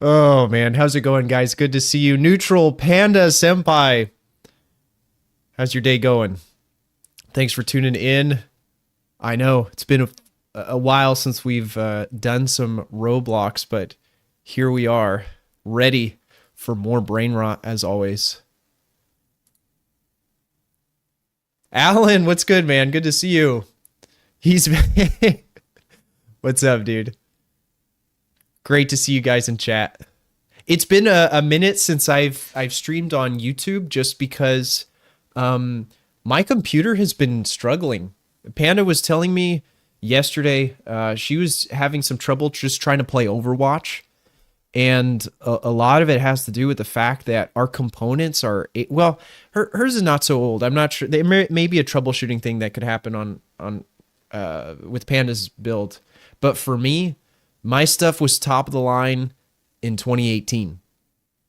Oh man, how's it going, guys? Good to see you. Neutral Panda Senpai. How's your day going? Thanks for tuning in. I know it's been a while since we've done some Roblox, but here we are, ready for more brain rot as always. Alan, what's good, man? Good to see you. He's What's up, dude? Great to see you guys in chat. It's been a minute since I've streamed on YouTube just because my computer has been struggling. Panda was telling me yesterday she was having some trouble just trying to play Overwatch. And a lot of it has to do with the fact that our components are, well, hers is not so old. I'm not sure. There may be a troubleshooting thing that could happen on with Panda's build. But for me, my stuff was top of the line in 2018.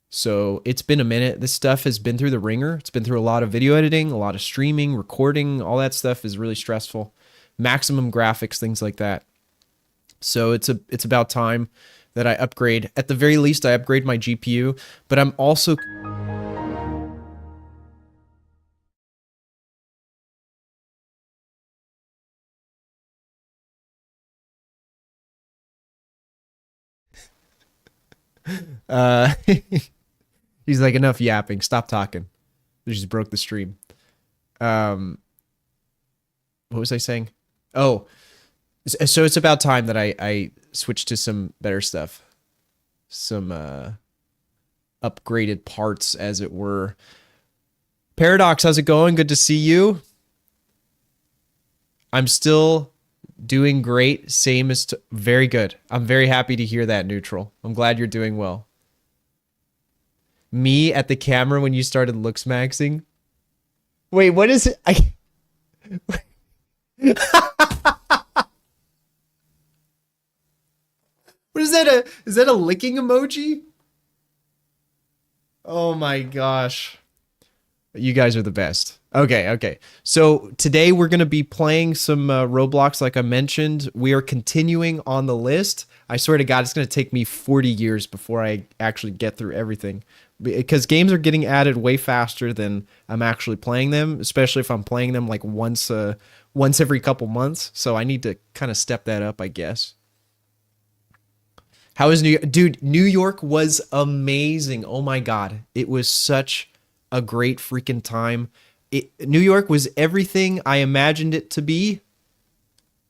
So it's been a minute. This stuff has been through the ringer. It's been through a lot of video editing, a lot of streaming, recording. All that stuff is really stressful. Maximum graphics, things like that. So it's about time that I upgrade. At the very least, I upgrade my GPU, but I'm also uh he's like, enough yapping, stop talking. We just broke the stream. Um what was I saying? Oh, so it's about time that I switch to some better stuff. Some upgraded parts, as it were. Paradox, how's it going? Good to see you. I'm still doing great. Same as very good. I'm very happy to hear that, Neutral. I'm glad you're doing well. Me at the camera when you started looks maxing. Wait, what is it? What is that? Is that a licking emoji? Oh my gosh. You guys are the best. Okay. So today we're going to be playing some Roblox, like I mentioned. We are continuing on the list. I swear to God, it's going to take me 40 years before I actually get through everything. Because games are getting added way faster than I'm actually playing them, especially if I'm playing them like once every couple months. So I need to kind of step that up, I guess. How is New York? Dude, New York was amazing. Oh my God. It was such a great freaking time. New York was everything I imagined it to be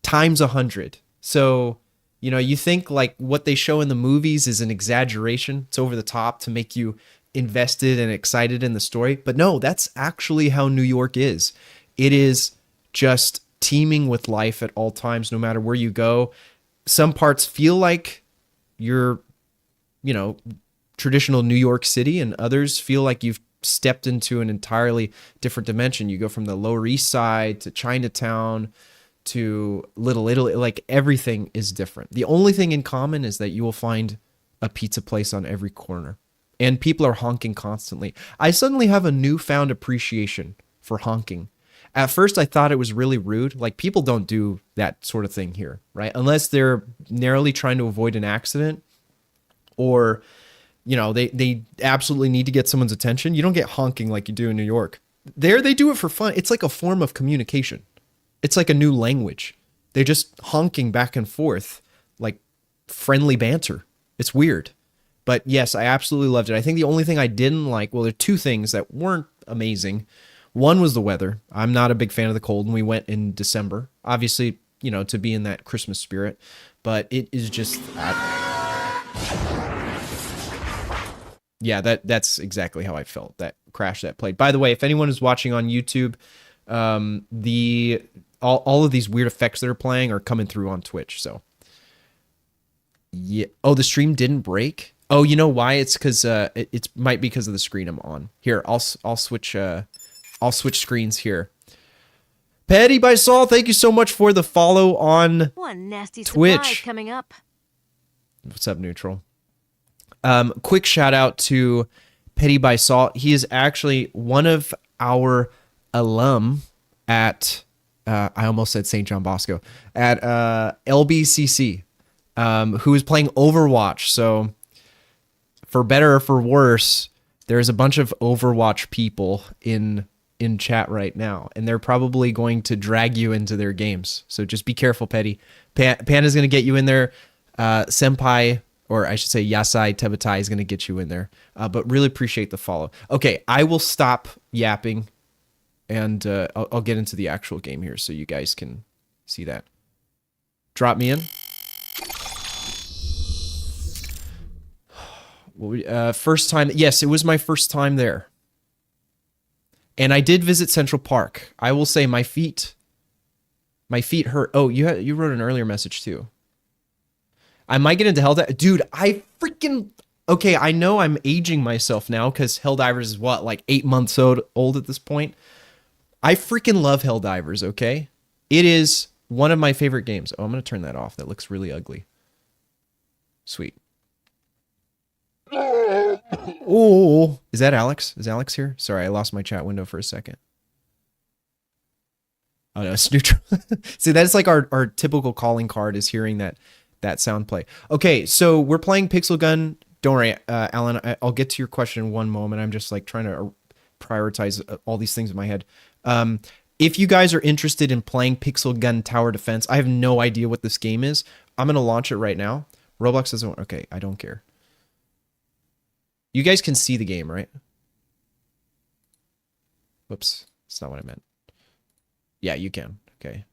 times 100. So, you think like what they show in the movies is an exaggeration. It's over the top to make you invested and excited in the story. But no, that's actually how New York is. It is just teeming with life at all times, no matter where you go. Some parts feel like you're, traditional New York City, and others feel like you've stepped into an entirely different dimension. You go from the Lower East Side to Chinatown to Little Italy. Like, everything is different. The only thing in common is that you will find a pizza place on every corner, and people are honking constantly. I suddenly have a newfound appreciation for honking. At first, I thought it was really rude. Like, people don't do that sort of thing here, right? Unless they're narrowly trying to avoid an accident, or they absolutely need to get someone's attention. You don't get honking like you do in New York. There, they do it for fun. It's like a form of communication. It's like a new language. They're just honking back and forth like friendly banter. It's weird. But yes, I absolutely loved it. I think the only thing I didn't like, well, there are two things that weren't amazing. One was the weather. I'm not a big fan of the cold, and we went in December. Obviously, to be in that Christmas spirit. But it is just... yeah, that's exactly how I felt. That crash that played. By the way, if anyone is watching on YouTube, all of these weird effects that are playing are coming through on Twitch. So yeah. Oh, the stream didn't break. Oh, you know why? It's because it might be because of the screen I'm on. Here, I'll switch screens here. Petty by Saul, thank you so much for the follow on One nasty Twitch. Coming up. What's up, Neutral? Quick shout out to Petty by Salt. He is actually one of our alum at, I almost said St. John Bosco, at LBCC, who is playing Overwatch. So for better or for worse, there's a bunch of Overwatch people in chat right now, and they're probably going to drag you into their games. So just be careful, Petty. Panda's going to get you in there. Senpai, or I should say Yasai Tebatai, is going to get you in there. But really appreciate the follow. Okay, I will stop yapping, and I'll get into the actual game here so you guys can see that. Drop me in. First time, yes, it was my first time there. And I did visit Central Park. I will say my feet hurt. Oh, you wrote an earlier message too. I might get into Helldivers. Dude, okay, I know I'm aging myself now because Helldivers is what, like 8 months old at this point. I freaking love Helldivers, okay? It is one of my favorite games. Oh, I'm going to turn that off. That looks really ugly. Sweet. Oh, is that Alex? Is Alex here? Sorry, I lost my chat window for a second. Oh no, it's neutral. See, that's like our typical calling card is hearing that sound play. Okay, so we're playing Pixel Gun. Don't worry, Alan. I'll get to your question in one moment. I'm just like trying to prioritize all these things in my head. If you guys are interested in playing Pixel Gun Tower Defense, I have no idea what this game is. I'm gonna launch it right now. Roblox doesn't. Okay, I don't care. You guys can see the game, right? Whoops. That's not what I meant. Yeah, you can. Okay.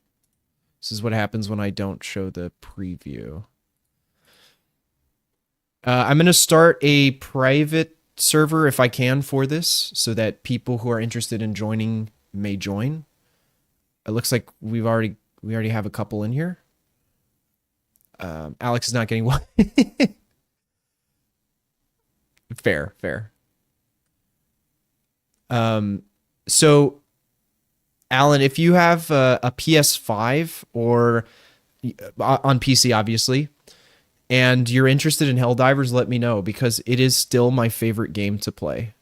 This is what happens when I don't show the preview. I'm going to start a private server if I can for this so that people who are interested in joining may join. It looks like we already have a couple in here. Alex is not getting one. Fair. So, Alan, if you have a PS5 or on PC, obviously, and you're interested in Helldivers, let me know because it is still my favorite game to play.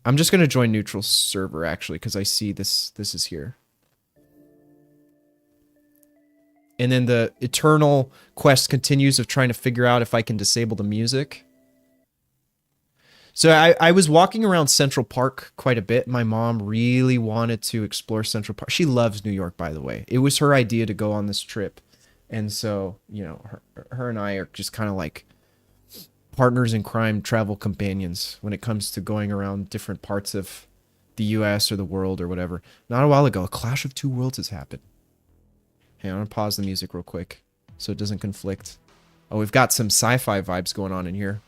I'm just going to join neutral server, actually, because I see this is here. And then the eternal quest continues of trying to figure out if I can disable the music. So I was walking around Central Park quite a bit. My mom really wanted to explore Central Park. She loves New York, by the way. It was her idea to go on this trip. And so, you know, her and I are just kind of like partners in crime, travel companions when it comes to going around different parts of the US or the world or whatever. Not a while ago, a Clash of Two Worlds has happened. Hey, I'm going to pause the music real quick so it doesn't conflict. Oh, we've got some sci-fi vibes going on in here.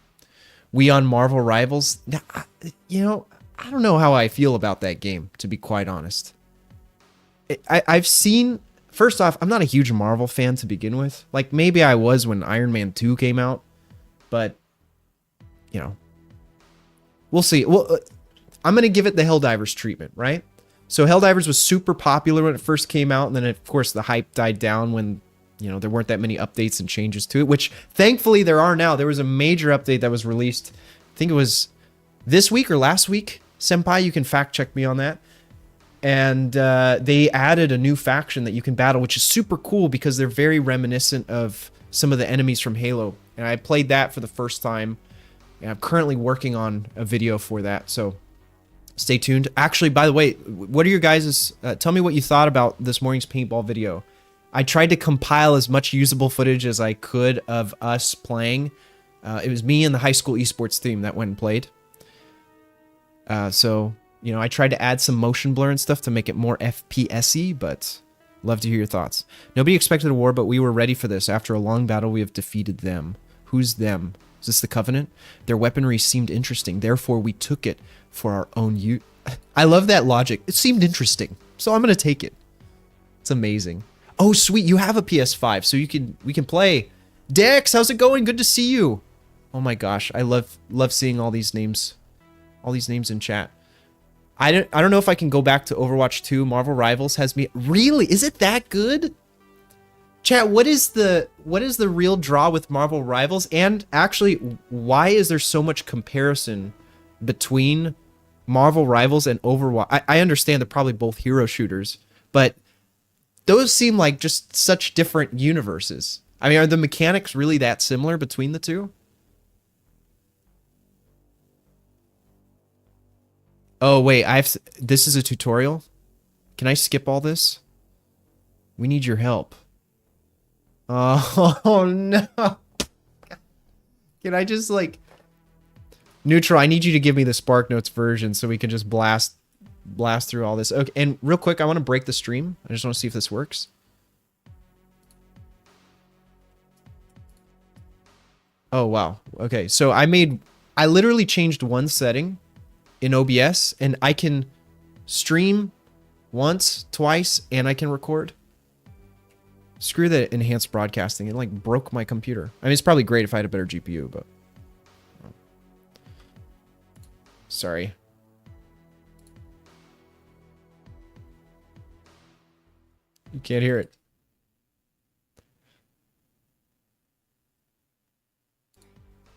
We on Marvel Rivals. Now, you know, I don't know how I feel about that game, to be quite honest. I've seen... First off, I'm not a huge Marvel fan to begin with. Like, maybe I was when Iron Man 2 came out. But, you know. We'll see. Well, I'm going to give it the Helldivers treatment, right? So Helldivers was super popular when it first came out. And then, of course, the hype died down when... You know, there weren't that many updates and changes to it, which thankfully there are now. There was a major update that was released. I think it was this week or last week. Senpai, you can fact check me on that. And they added a new faction that you can battle, which is super cool because they're very reminiscent of some of the enemies from Halo. And I played that for the first time. And I'm currently working on a video for that. So stay tuned. Actually, by the way, what are your guys'... tell me what you thought about this morning's paintball video. I tried to compile as much usable footage as I could of us playing. It was me and the high school esports team that went and played. So, you know, I tried to add some motion blur and stuff to make it more FPS-y, but love to hear your thoughts. Nobody expected a war, but we were ready for this. After a long battle, we have defeated them. Who's them? Is this the Covenant? Their weaponry seemed interesting, therefore we took it for our own use. I love that logic. It seemed interesting, so I'm going to take it. It's amazing. Oh, sweet, you have a PS5, so we can play. Dex, how's it going? Good to see you. Oh my gosh, I love seeing all these names in chat. I don't know if I can go back to Overwatch 2. Marvel Rivals has me. Really? Is it that good? Chat, what is the real draw with Marvel Rivals? And actually, why is there so much comparison between Marvel Rivals and Overwatch? I understand they're probably both hero shooters, but those seem like just such different universes. I mean, are the mechanics really that similar between the two? Oh, wait, this is a tutorial? Can I skip all this? We need your help. Oh, no. Can I just, like... Neutral, I need you to give me the Spark Notes version so we can just blast through all this. Okay, and real quick, I want to break the stream. I just want to see if this works. Oh, wow. Okay, so I literally changed one setting in OBS, and I can stream once, twice, and I can record. Screw the enhanced broadcasting. It, like, broke my computer. I mean, it's probably great if I had a better GPU, but... Sorry. You can't hear it.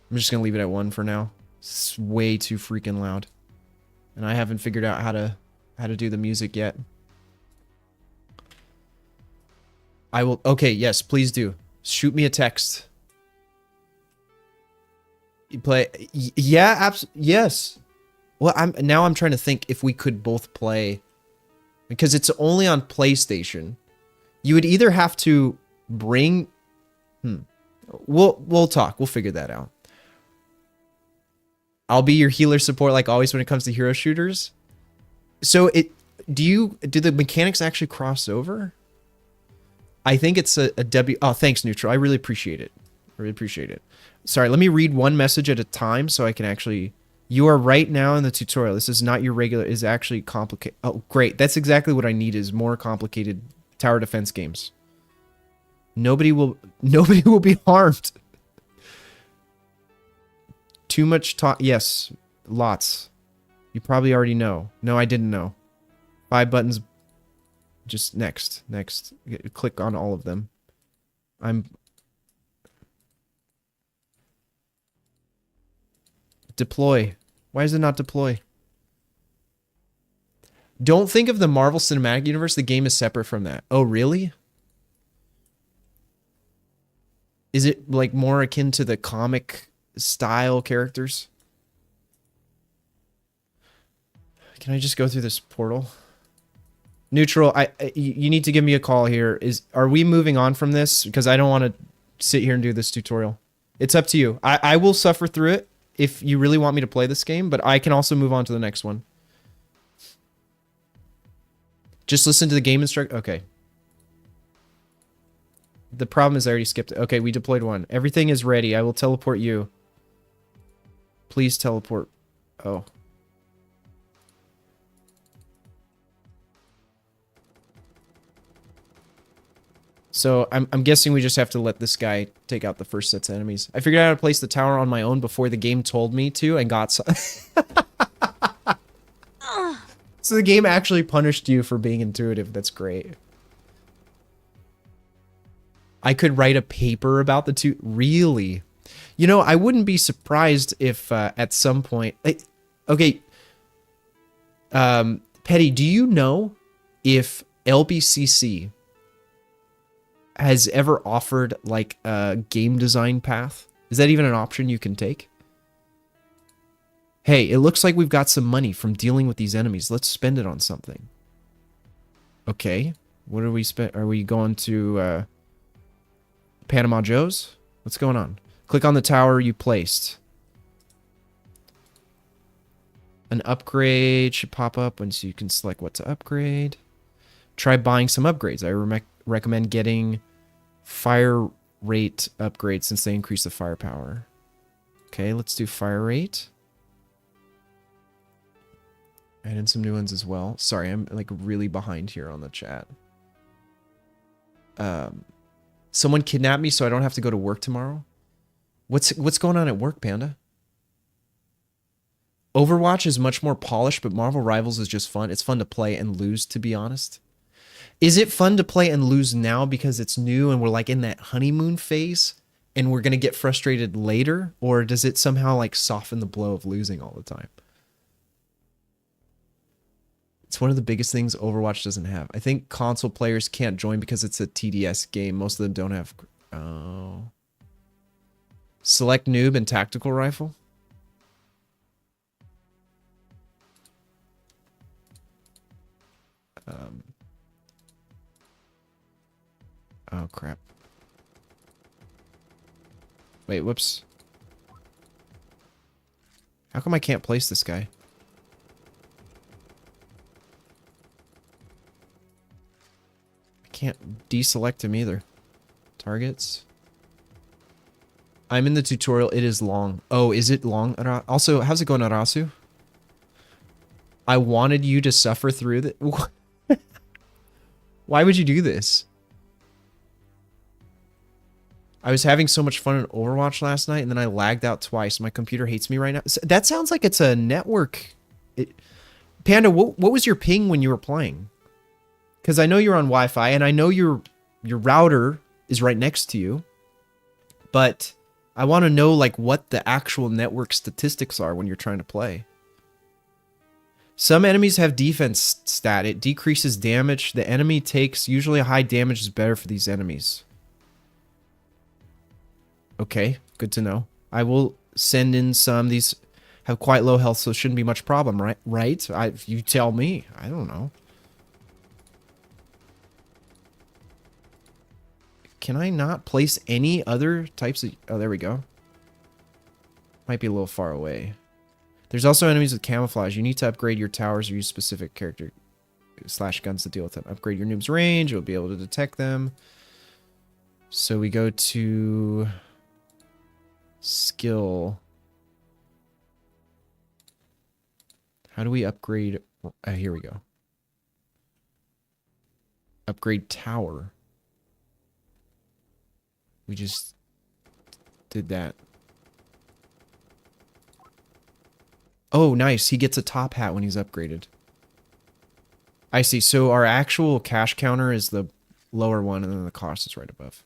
I'm just gonna leave it at 1 for now. It's way too freaking loud. And I haven't figured out how to do the music yet. I will... Okay, yes, please do. Shoot me a text. You play... Yeah, yes. Well, I'm trying to think if we could both play... Because it's only on PlayStation. You would either have to bring... We'll talk. We'll figure that out. I'll be your healer support like always when it comes to hero shooters. So do the mechanics actually cross over? I think it's a W. Oh, thanks, Neutral. I really appreciate it. I really appreciate it. Sorry, let me read one message at a time so I can actually... You are right now in the tutorial. This is not your regular... Is actually complicated. Oh, great. That's exactly what I need is more complicated tower defense games. Nobody will be harmed. Too much talk. Yes, lots. You probably already know. No, I didn't know. 5 buttons. Just next. Click on all of them. Deploy. Why does it not deploy? Don't think of the Marvel Cinematic Universe. The game is separate from that. Oh, really? Is it like more akin to the comic style characters? Can I just go through this portal? Neutral, you need to give me a call here. Are we moving on from this? Because I don't want to sit here and do this tutorial. It's up to you. I will suffer through it if you really want me to play this game, but I can also move on to the next one. Just listen to the game instruct. Okay. The problem is I already skipped it. Okay, we deployed one. Everything is ready. I will teleport you. Please teleport. Oh. So I'm guessing we just have to let this guy take out the first sets of enemies. I figured out how to place the tower on my own before the game told me to and got so... So the game actually punished you for being intuitive. That's great. I could write a paper about the two. Really? You know, I wouldn't be surprised if at some point... Okay. Petty, do you know if LBCC has ever offered like a game design path? Is that even an option you can take? Hey, it looks like we've got some money from dealing with these enemies. Let's spend it on something. Okay. What are we spend? Are we going to Panama Joe's? What's going on? Click on the tower you placed. An upgrade should pop up once you can select what to upgrade. Try buying some upgrades. I recommend getting fire rate upgrades since they increase the firepower. Okay, let's do fire rate. Add in some new ones as well. Sorry, I'm like really behind here on the chat. Someone kidnapped me so I don't have to go to work tomorrow. What's going on at work, Panda? Overwatch is much more polished, but Marvel Rivals is just fun. It's fun to play and lose, to be honest. Is it fun to play and lose now because it's new and we're like in that honeymoon phase and we're going to get frustrated later? Or does it somehow like soften the blow of losing all the time? It's one of the biggest things Overwatch doesn't have. I think console players can't join because it's a TDS game. Most of them don't have... Oh. Select noob and tactical rifle. Oh, crap. Wait, whoops. How come I can't place this guy? I can't deselect him either. Targets. I'm in the tutorial. It is long. Oh, is it long? Also, how's it going, Arasu? I wanted you to suffer through the... Why would you do this? I was having so much fun in Overwatch last night, and then I lagged out twice. My computer hates me right now. That sounds like it's a network. Panda, what was your ping when you were playing? Because I know you're on Wi-Fi, and I know your router is right next to you. But I want to know like what the actual network statistics are when you're trying to play. Some enemies have defense stat. It decreases damage the enemy takes. Usually a high damage is better for these enemies. Okay, good to know. I will send in some. These have quite low health, so it shouldn't be much problem, right? Right? You tell me. I don't know. Can I not place any other types of... Oh, there we go. Might be a little far away. There's also enemies with camouflage. You need to upgrade your towers or use specific character / guns to deal with them. Upgrade your noob's range. You'll be able to detect them. So we go to... skill. How do we upgrade? Here we go. Upgrade tower. We just did that. Oh, nice. He gets a top hat when he's upgraded. I see. So our actual cash counter is the lower one, and then the cost is right above.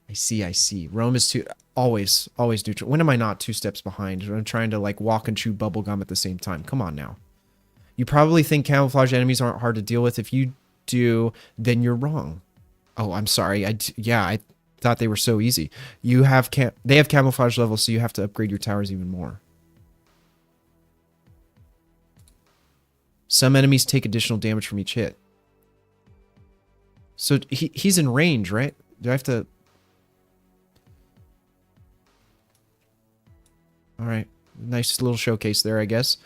I see, I see. Rome is always neutral. When am I not 2 steps behind? I'm trying to like walk and chew bubblegum at the same time. Come on now. You probably think camouflage enemies aren't hard to deal with. If you do, then you're wrong. Oh, I'm sorry. I thought they were so easy. They have camouflage levels, so you have to upgrade your towers even more. Some enemies take additional damage from each hit. So he's in range, right? Do I have to... Alright, nice little showcase there, I guess.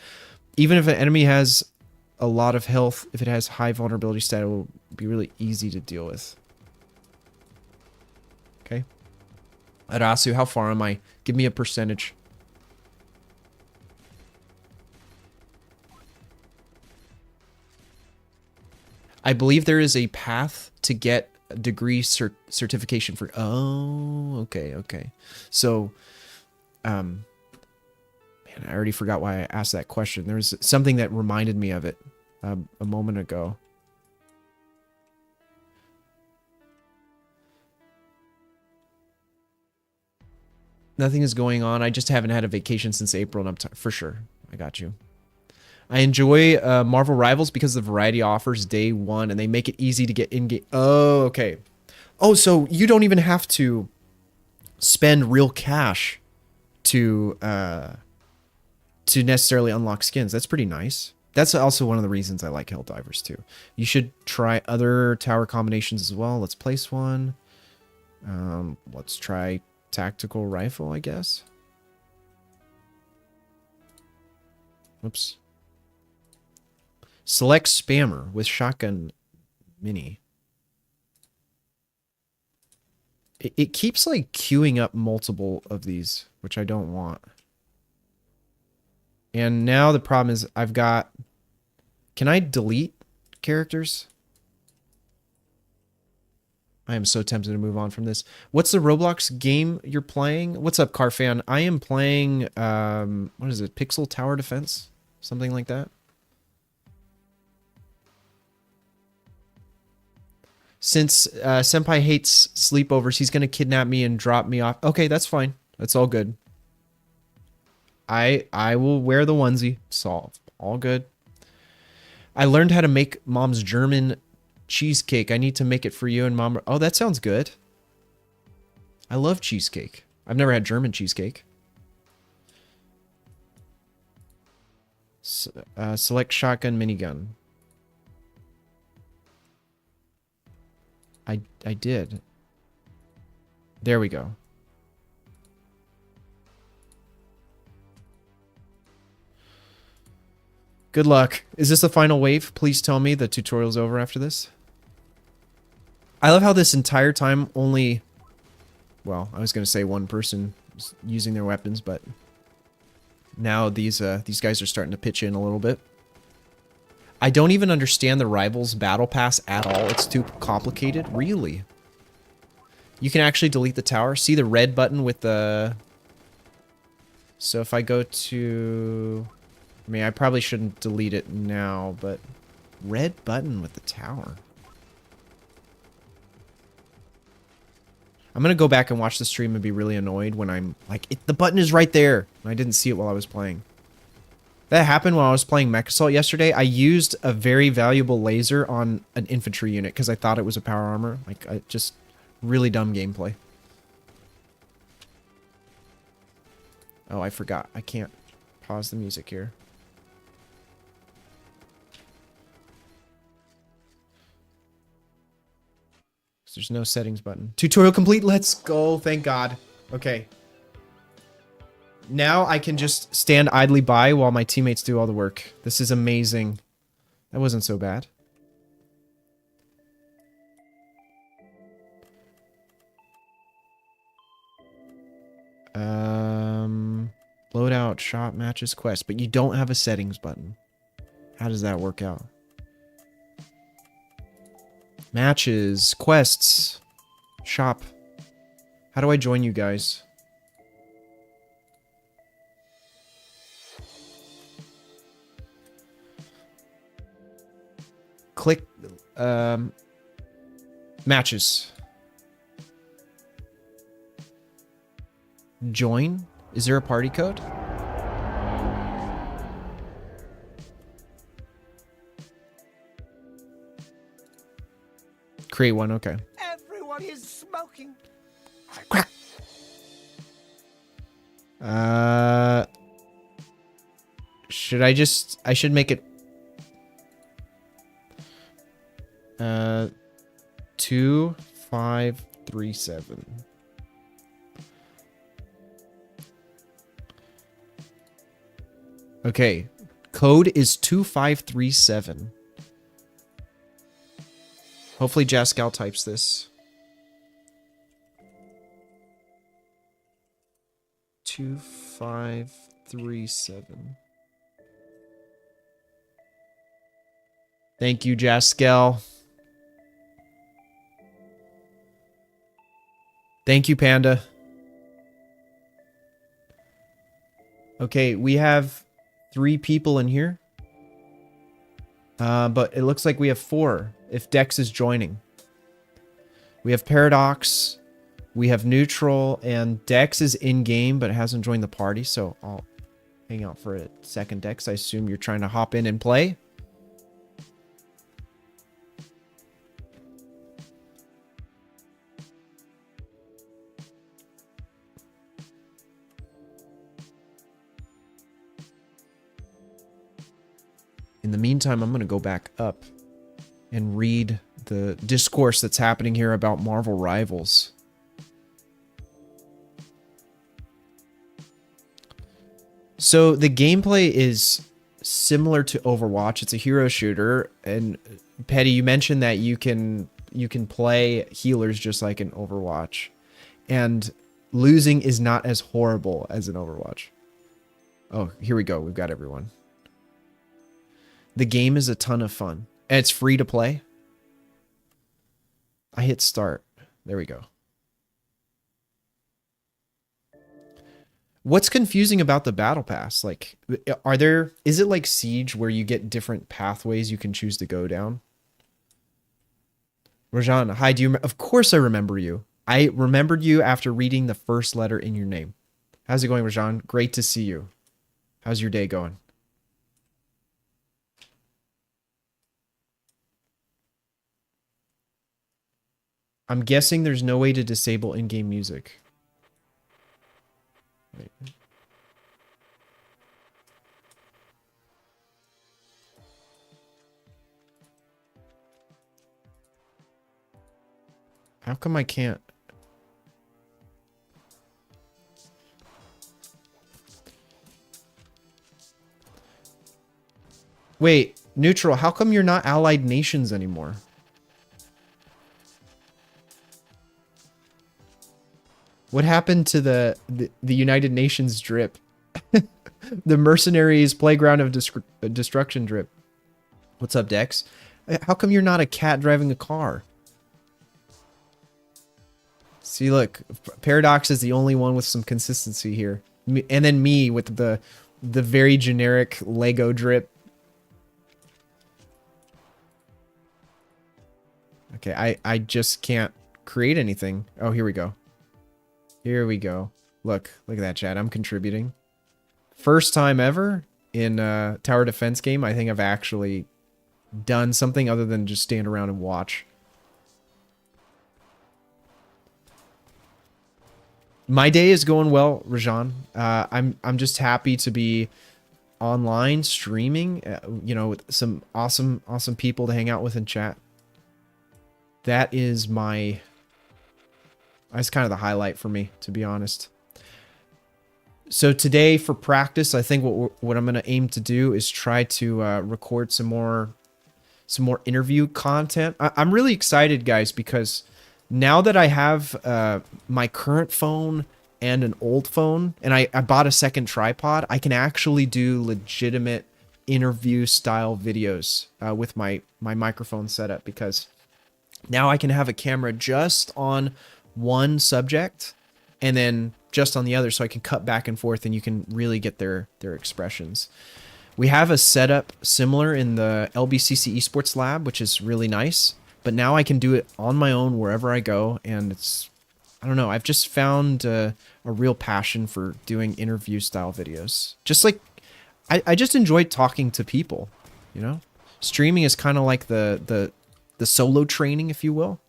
Even if an enemy has a lot of health, if it has high vulnerability stat, it will be really easy to deal with. Okay. Arasu, how far am I? Give me a percentage. I believe there is a path to get a degree certification for... Oh, okay, okay. So, man, I already forgot why I asked that question. There was something that reminded me of it a moment ago. Nothing is going on. I just haven't had a vacation since April, and for sure. I got you. I enjoy Marvel Rivals because of the variety offers day one, and they make it easy to get in-game. Oh, okay. Oh, so you don't even have to spend real cash to necessarily unlock skins. That's pretty nice. That's also one of the reasons I like Helldivers too. You should try other tower combinations as well. Let's place one. Let's try tactical rifle, I guess. Whoops. Select spammer with shotgun mini. It keeps like queuing up multiple of these, which I don't want. And now the problem is I've got... Can I delete characters? I am so tempted to move on from this. What's the Roblox game you're playing? What's up, Carfan? I am playing, what is it? Pixel Tower Defense? Something like that. Since Senpai hates sleepovers, he's going to kidnap me and drop me off. Okay, that's fine. That's all good. I will wear the onesie. It's all good. I learned how to make Mom's German cheesecake. I need to make it for you and Mom. Oh, that sounds good. I love cheesecake. I've never had German cheesecake. Select shotgun minigun. I did. There we go. Good luck. Is this the final wave? Please tell me the tutorial's over after this. I love how this entire time only... Well, I was going to say one person is using their weapons, but... Now these guys are starting to pitch in a little bit. I don't even understand the Rivals Battle Pass at all. It's too complicated. Really? You can actually delete the tower. See the red button with the... So if I go to... I mean, I probably shouldn't delete it now, but... Red button with the tower. I'm gonna go back and watch the stream and be really annoyed when I'm like, the button is right there. And I didn't see it while I was playing. That happened when I was playing Mech Assault yesterday. I used a very valuable laser on an infantry unit because I thought it was a power armor. Like, just really dumb gameplay. Oh, I forgot. I can't pause the music here. There's no settings button. Tutorial complete. Let's go. Thank God. Okay. Now I can just stand idly by while my teammates do all the work. This is amazing. That wasn't so bad. Loadout, shop, matches, quest. But you don't have a settings button. How does that work out? Matches, quests, shop. How do I join you guys? Click, matches. Join? Is there a party code? Create one, okay. Everyone is smoking. Crack. Should I just... I should make it... 2537. Okay. Code is 2537. Hopefully Jascal types this. 2537. Thank you, Jascal. Thank you, Panda. Okay, we have 3 people in here. But it looks like we have 4 if Dex is joining. We have Paradox, we have Neutral, and Dex is in-game but hasn't joined the party, so I'll hang out for a second, Dex. I assume you're trying to hop in and play. In the meantime, I'm going to go back up and read the discourse that's happening here about Marvel Rivals. So the gameplay is similar to Overwatch. It's a hero shooter, and Petty, you mentioned that you can play healers just like in Overwatch, and losing is not as horrible as in Overwatch. Oh, here we go. We've got everyone. The game is a ton of fun. And it's free to play. I hit start. There we go. What's confusing about the battle pass? Like, is it like Siege where you get different pathways you can choose to go down? Rajan, hi, of course I remember you. I remembered you after reading the first letter in your name. How's it going, Rajan? Great to see you. How's your day going? I'm guessing there's no way to disable in-game music. Wait. How come I can't? Wait, Neutral, how come you're not Allied Nations anymore? What happened to the United Nations drip? The mercenaries playground of destruction drip. What's up, Dex? How come you're not a cat driving a car? See, look, Paradox is the only one with some consistency here. And then me with the very generic Lego drip. Okay, I just can't create anything. Oh, here we go. Here we go. Look at that, chat. I'm contributing. First time ever in a tower defense game, I think I've actually done something other than just stand around and watch. My day is going well, Rajan. I'm just happy to be online streaming, you know, with some awesome people to hang out with and chat. That is that's kind of the highlight for me, to be honest. So today for practice, I think what I'm going to aim to do is try to record some more interview content. I'm really excited, guys, because now that I have my current phone and an old phone, and I bought a second tripod, I can actually do legitimate interview style videos with my microphone setup, because now I can have a camera just on one subject and then just on the other, so I can cut back and forth and you can really get their expressions. We have a setup similar in the LBCC Esports Lab, which is really nice, but now I can do it on my own wherever I go, and it's, I don't know, I've just found a real passion for doing interview style videos. Just like, I just enjoy talking to people, you know? Streaming is kind of like the solo training, if you will.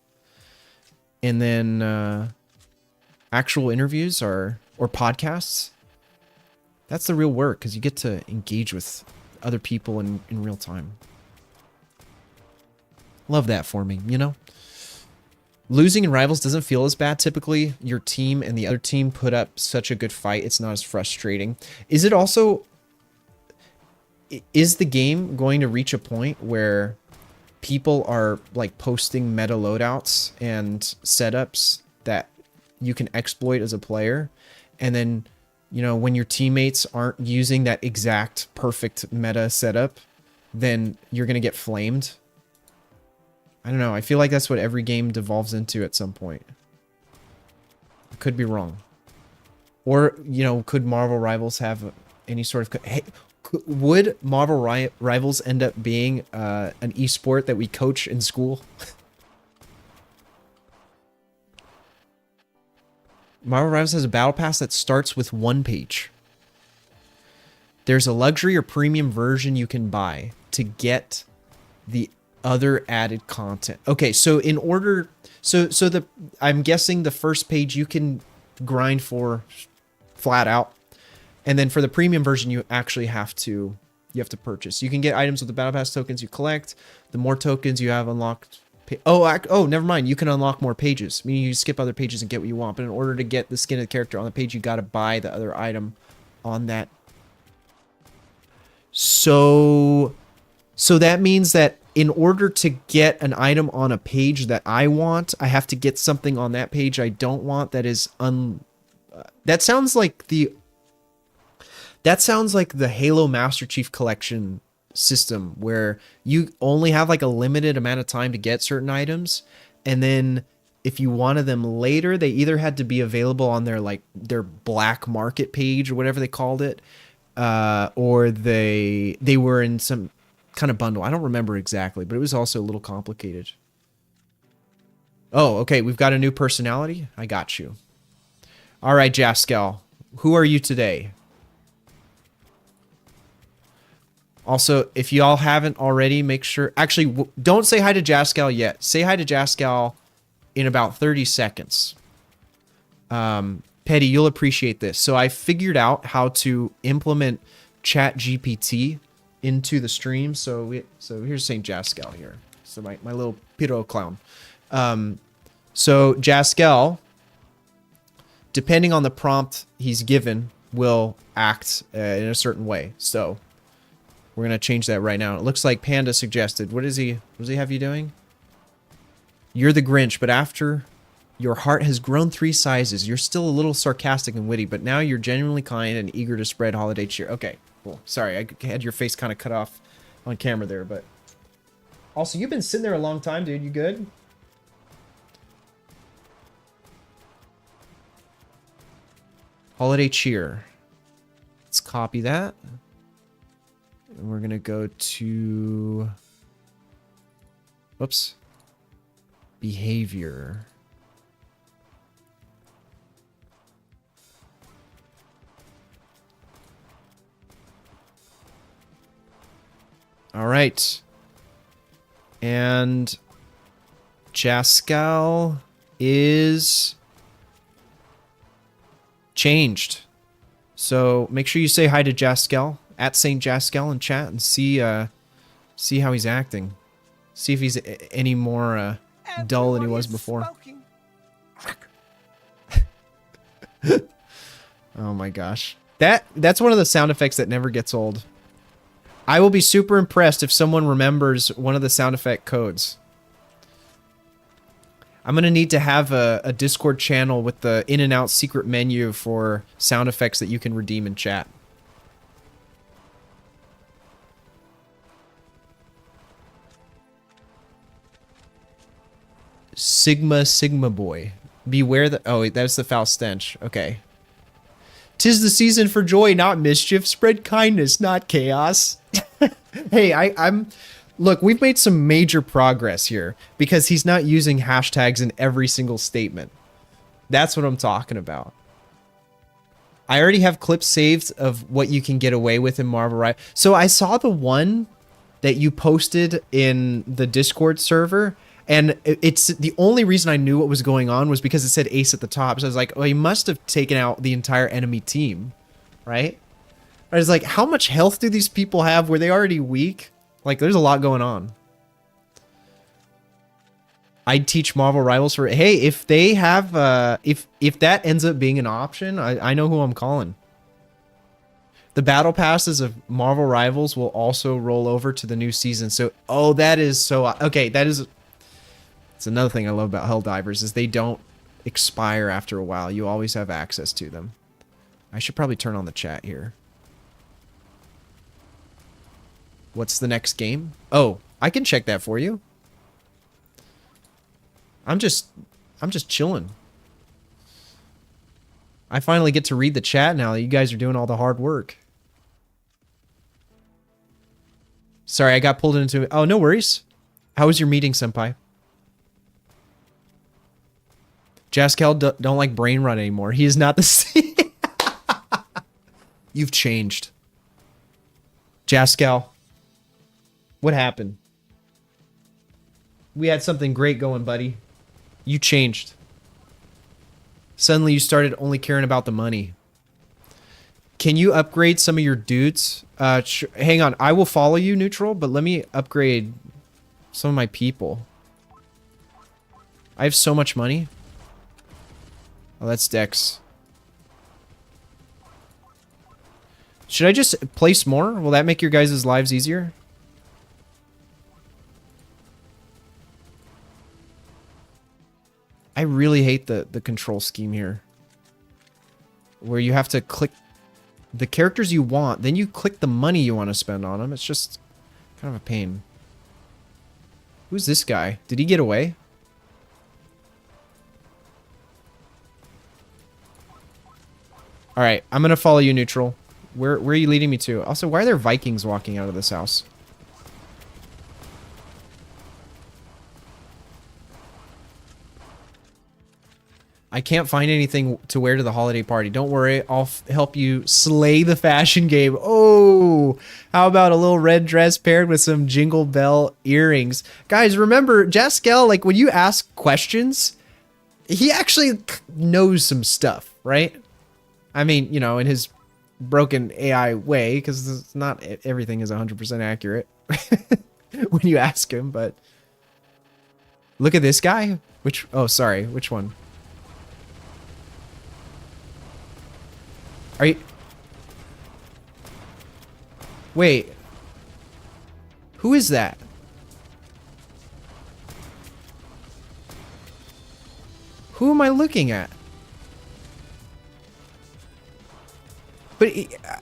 And then actual interviews or podcasts, that's the real work, because you get to engage with other people in real time. Love that for me, you know? Losing in Rivals doesn't feel as bad. Typically, your team and the other team put up such a good fight. It's not as frustrating. Is it also... Is the game going to reach a point where people are like posting meta loadouts and setups that you can exploit as a player, and then, you know, when your teammates aren't using that exact perfect meta setup, then you're gonna get flamed? I don't know. I feel like that's what every game devolves into at some point. I could be wrong. Or, you know, could Marvel Rivals have any sort of... Hey, would Marvel Rivals end up being an esport that we coach in school? Marvel Rivals has a battle pass that starts with 1 page. There's a luxury or premium version you can buy to get the other added content. Okay, so in order... So I'm guessing the first page you can grind for flat out. And then for the premium version, you actually have to purchase. You can get items with the Battle Pass tokens you collect. The more tokens you have unlocked... Oh, never mind. You can unlock more pages. Meaning you skip other pages and get what you want. But in order to get the skin of the character on the page, you got to buy the other item on that. So that means that in order to get an item on a page that I want, I have to get something on that page I don't want that is that sounds like the Halo Master Chief Collection system, where you only have like a limited amount of time to get certain items, and then if you wanted them later, they either had to be available on their black market page or whatever they called it, or they were in some kind of bundle. I don't remember exactly, but it was also a little complicated. Oh, okay, we've got a new personality. I got you. All right, Jascal, who are you today? Also, if y'all haven't already, make sure... Actually, don't say hi to Jascal yet. Say hi to Jascal in about 30 seconds. Petty, you'll appreciate this. So I figured out how to implement ChatGPT into the stream. So here's St. Jascal here. So my little Piro clown. So Jaskel, depending on the prompt he's given, will act in a certain way. So we're going to change that right now. It looks like Panda suggested. What does he have you doing? You're the Grinch, but after your heart has grown 3 sizes, you're still a little sarcastic and witty, but now you're genuinely kind and eager to spread holiday cheer. Okay, cool. Sorry, I had your face kind of cut off on camera there, but... Also, you've been sitting there a long time, dude. You good? Holiday cheer. Let's copy that. And we're going to go to... Whoops. Behavior. All right. And Jascal is changed. So make sure you say hi to Jascal at St. Jascal in chat and see how he's acting. See if he's any more dull than he was before. Oh my gosh. That's one of the sound effects that never gets old. I will be super impressed if someone remembers one of the sound effect codes. I'm going to need to have a Discord channel with the in and out secret menu for sound effects that you can redeem in chat. Sigma boy. Beware the... Oh, that's the foul stench. Okay. 'Tis the season for joy, not mischief. Spread kindness, not chaos. Hey, I'm... Look, we've made some major progress here because he's not using hashtags in every single statement. That's what I'm talking about. I already have clips saved of what you can get away with in Marvel Rivals. So I saw the one that you posted in the Discord server, and it's the only reason I knew what was going on was because it said ace at the top. So I was like, oh, he must have taken out the entire enemy team, right? I was like, how much health do these people have? Were they already weak? Like, there's a lot going on. I'd teach Marvel Rivals for... Hey, if they have... if that ends up being an option, I know who I'm calling. The battle passes of Marvel Rivals will also roll over to the new season. So, oh, that is so... Okay, that is... It's another thing I love about Helldivers is they don't expire after a while. You always have access to them. I should probably turn on the chat here. What's the next game? Oh, I can check that for you. I'm just chilling. I finally get to read the chat now that you guys are doing all the hard work. Sorry, I got pulled into... Oh, no worries. How was your meeting, Senpai? Jaskel don't like brain rot anymore. He is not the same. You've changed. Jaskel. What happened? We had something great going, buddy. You changed. Suddenly you started only caring about the money. Can you upgrade some of your dudes? Hang on. I will follow you, Neutral, but let me upgrade some of my people. I have so much money. Oh, that's Dex. Should I just place more? Will that make your guys' lives easier? I really hate the control scheme here. Where you have to click the characters you want, then you click the money you want to spend on them. It's just kind of a pain. Who's this guy? Did he get away? Alright, I'm gonna follow you, Neutral. Where are you leading me to? Also, why are there Vikings walking out of this house? I can't find anything to wear to the holiday party. Don't worry, I'll help you slay the fashion game. Oh, how about a little red dress paired with some Jingle Bell earrings? Guys, remember, Jaskel, like, when you ask questions, he actually knows some stuff, right? I mean, you know, in his broken AI way, because not everything is 100% accurate when you ask him, but... Look at this guy. Which, oh, sorry, which one? Are you... Wait. Who is that? Who am I looking at? But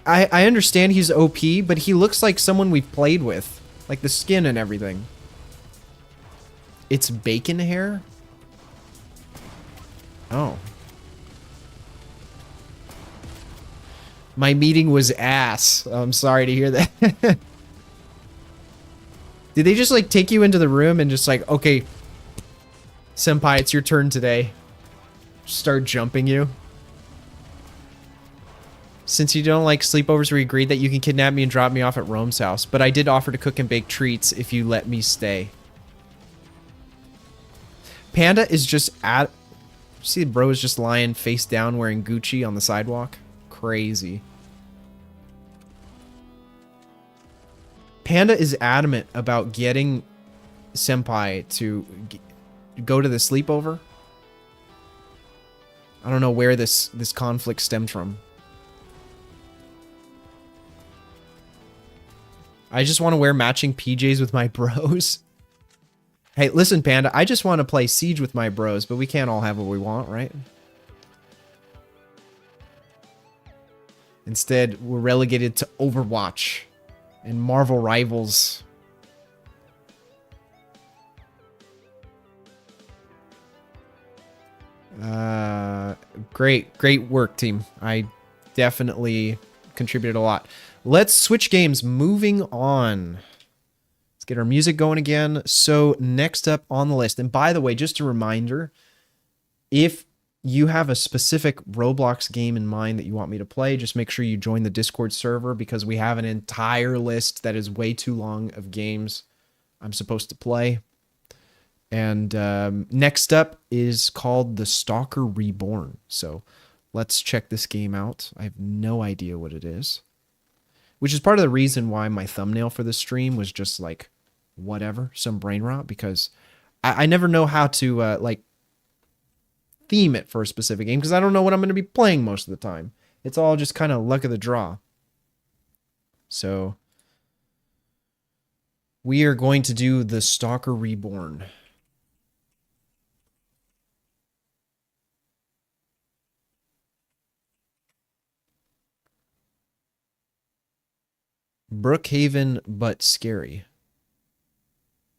I understand he's OP, but he looks like someone we've played with. Like the skin and everything. It's bacon hair? Oh. My meeting was ass. I'm sorry to hear that. Did they just like take you into the room and just like, okay, senpai, it's your turn today. Start jumping you? Since you don't like sleepovers, we agreed that you can kidnap me and drop me off at Rome's house, but I did offer to cook and bake treats if you let me stay. Panda is just at... See, the bro is just lying face down wearing Gucci on the sidewalk? Crazy. Panda is adamant about getting senpai to go to the sleepover. I don't know where this conflict stemmed from. I just want to wear matching PJs with my bros. Hey, listen, Panda, I just want to play Siege with my bros, but we can't all have what we want, right? Instead, we're relegated to Overwatch and Marvel Rivals. Great work, team. I definitely contributed a lot. Let's switch games. Moving on. Let's get our music going again. So next up on the list, and by the way, just a reminder, if you have a specific Roblox game in mind that you want me to play, just make sure you join the Discord server because we have an entire list that is way too long of games I'm supposed to play. And next up is called The Stalker Reborn. So let's check this game out. I have no idea what it is. Which is part of the reason why my thumbnail for this stream was just like, whatever, some brain rot. Because I never know how to, like, theme it for a specific game. Because I don't know what I'm going to be playing most of the time. It's all just kind of luck of the draw. So we are going to do The Stalker Reborn. Brookhaven, but scary.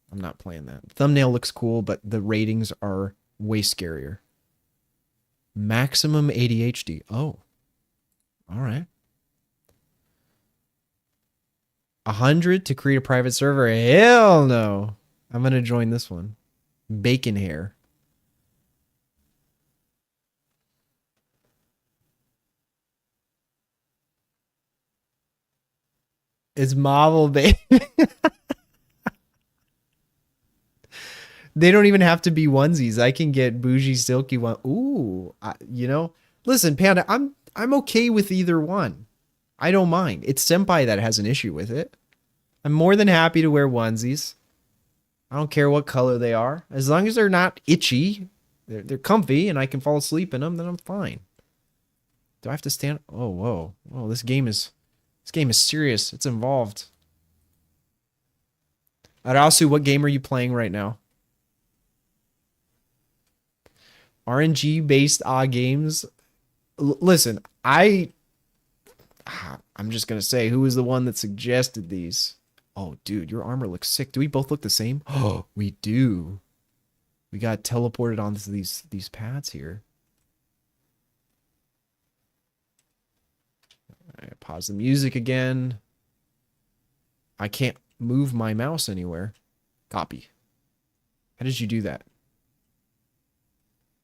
I'm not playing that. Thumbnail looks cool, but the ratings are way scarier. Maximum ADHD. Oh. All right. 100 to create a private server? Hell no. I'm going to join this one. Bacon hair. It's Marvel, baby. They don't even have to be onesies. I can get bougie, silky one. Ooh, you know. Listen, Panda, I'm okay with either one. I don't mind. It's Senpai that has an issue with it. I'm more than happy to wear onesies. I don't care what color they are, as long as they're not itchy. They're comfy, and I can fall asleep in them. Then I'm fine. Do I have to stand? Oh, whoa, whoa! This game is serious. It's involved. Arasu, what game are you playing right now? RNG-based games. Listen, I'm just going to say, who was the one that suggested these? Oh, dude, your armor looks sick. Do we both look the same? Oh, we do. We got teleported onto these pads here. I pause the music again. I can't move my mouse anywhere. Copy. How did you do that?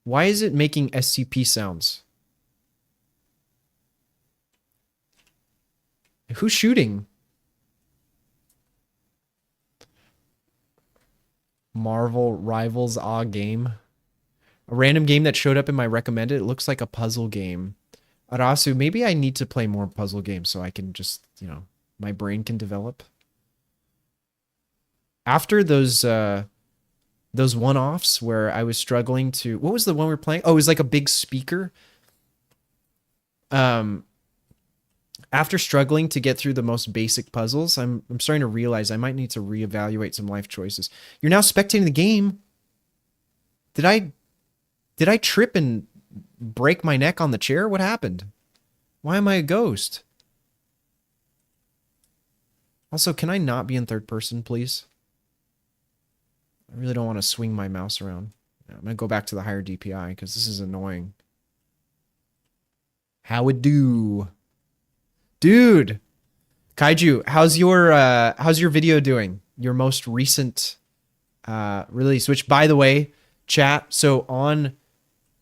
Why is it making SCP sounds? Who's shooting? Marvel Rivals game. A random game that showed up in my recommended. It looks like a puzzle game. Arasu, maybe I need to play more puzzle games so I can just, you know, my brain can develop. After those those one-offs where I was struggling to, what was the one we were playing? Oh, it was like a big speaker. Um, After struggling to get through the most basic puzzles, I'm starting to realize I might need to reevaluate some life choices. You're now spectating the game. Did I trip and break my neck on the chair? What happened? Why am I a ghost? Also, can I not be in third person, please? I really don't want to swing my mouse around. I'm going to go back to the higher DPI because this is annoying. How it do? Dude! Kaiju, how's your video doing? Your most recent release, which, by the way, chat, so on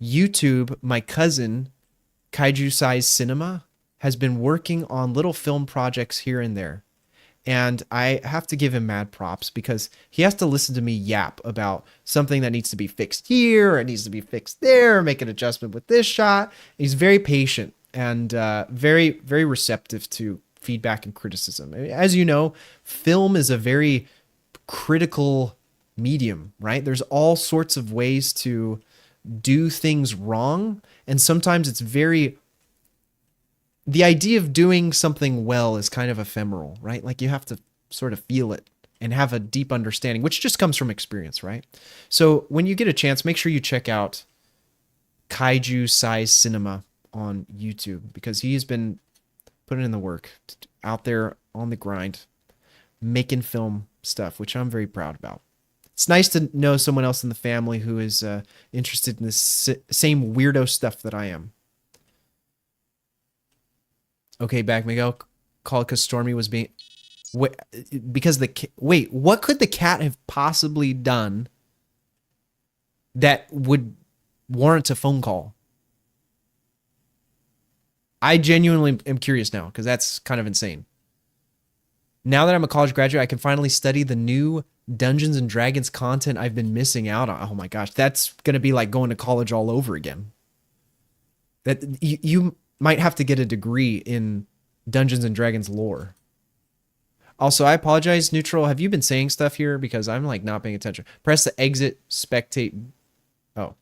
YouTube, my cousin, Kaiju Size Cinema, has been working on little film projects here and there. And I have to give him mad props because he has to listen to me yap about something that needs to be fixed here, or it needs to be fixed there, make an adjustment with this shot. He's very patient and very, very receptive to feedback and criticism. As you know, film is a very critical medium, right? There's all sorts of ways to do things wrong, and sometimes it's very, the idea of doing something well is kind of ephemeral, right? Like you have to sort of feel it and have a deep understanding, which just comes from experience, right? So when you get a chance, make sure you check out Kaiju Size Cinema on YouTube because he's been putting in the work out there on the grind, making film stuff, which I'm very proud about. It's nice to know someone else in the family who is interested in this same weirdo stuff that I am. Okay, back Miguel. Call it because Stormy was being... Wait, because wait, what could the cat have possibly done that would warrant a phone call? I genuinely am curious now because that's kind of insane. Now that I'm a college graduate, I can finally study the new Dungeons and Dragons content I've been missing out on. Oh my gosh, that's going to be like going to college all over again. That you might have to get a degree in Dungeons and Dragons lore. Also, I apologize, Neutral. Have you been saying stuff here? Because I'm like not paying attention. Press the exit, spectate. Oh.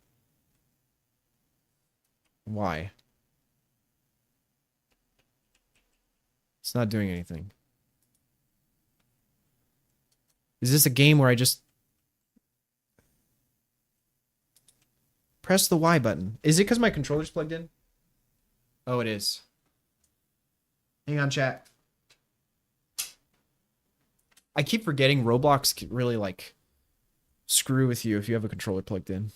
Why? It's not doing anything. Is this a game where I just press the Y button? Is it because my controller's plugged in? Oh, it is. Hang on, chat. I keep forgetting Roblox can really like screw with you if you have a controller plugged in.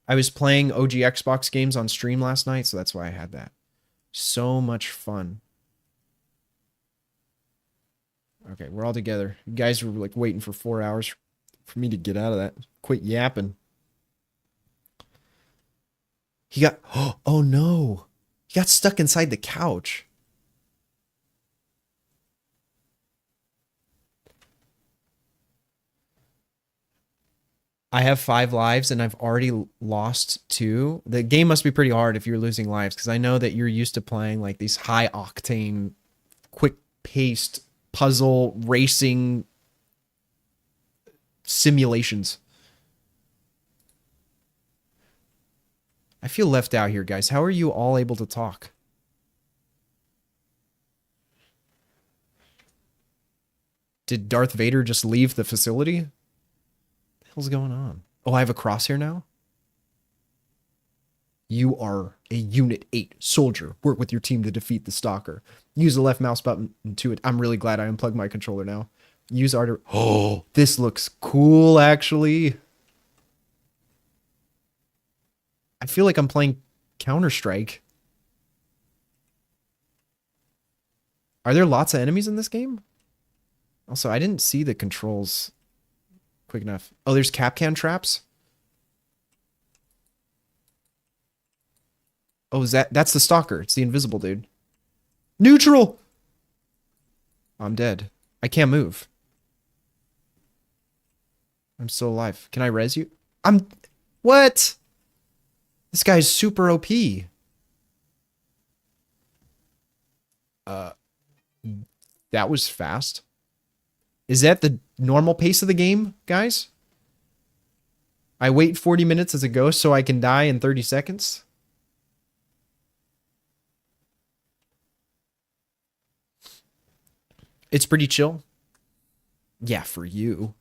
I was playing OG Xbox games on stream last night, so that's why I had that. So much fun. Okay, we're all together. You guys were like waiting for 4 hours for me to get out of that. Quit yapping. He got... Oh no. He got stuck inside the couch. I have 5 lives and I've already lost 2. The game must be pretty hard if you're losing lives because I know that you're used to playing like these high octane, quick paced puzzle racing simulations. I feel left out here, guys. How are you all able to talk? Did Darth Vader just leave the facility? What the hell's going on? Oh, I have a crosshair now? You are a Unit 8 soldier. Work with your team to defeat the stalker. Use the left mouse button to it. I'm really glad I unplugged my controller now. Use arter. Oh, this looks cool, actually. I feel like I'm playing Counter-Strike. Are there lots of enemies in this game? Also, I didn't see the controls quick enough. Oh, there's Capcan traps? Oh, that's the stalker. It's the invisible dude. Neutral! I'm dead. I can't move. I'm still alive. Can I res you? What? This guy's super OP. That was fast. Is that the normal pace of the game, guys? I wait 40 minutes as a ghost so I can die in 30 seconds. It's pretty chill. Yeah, for you.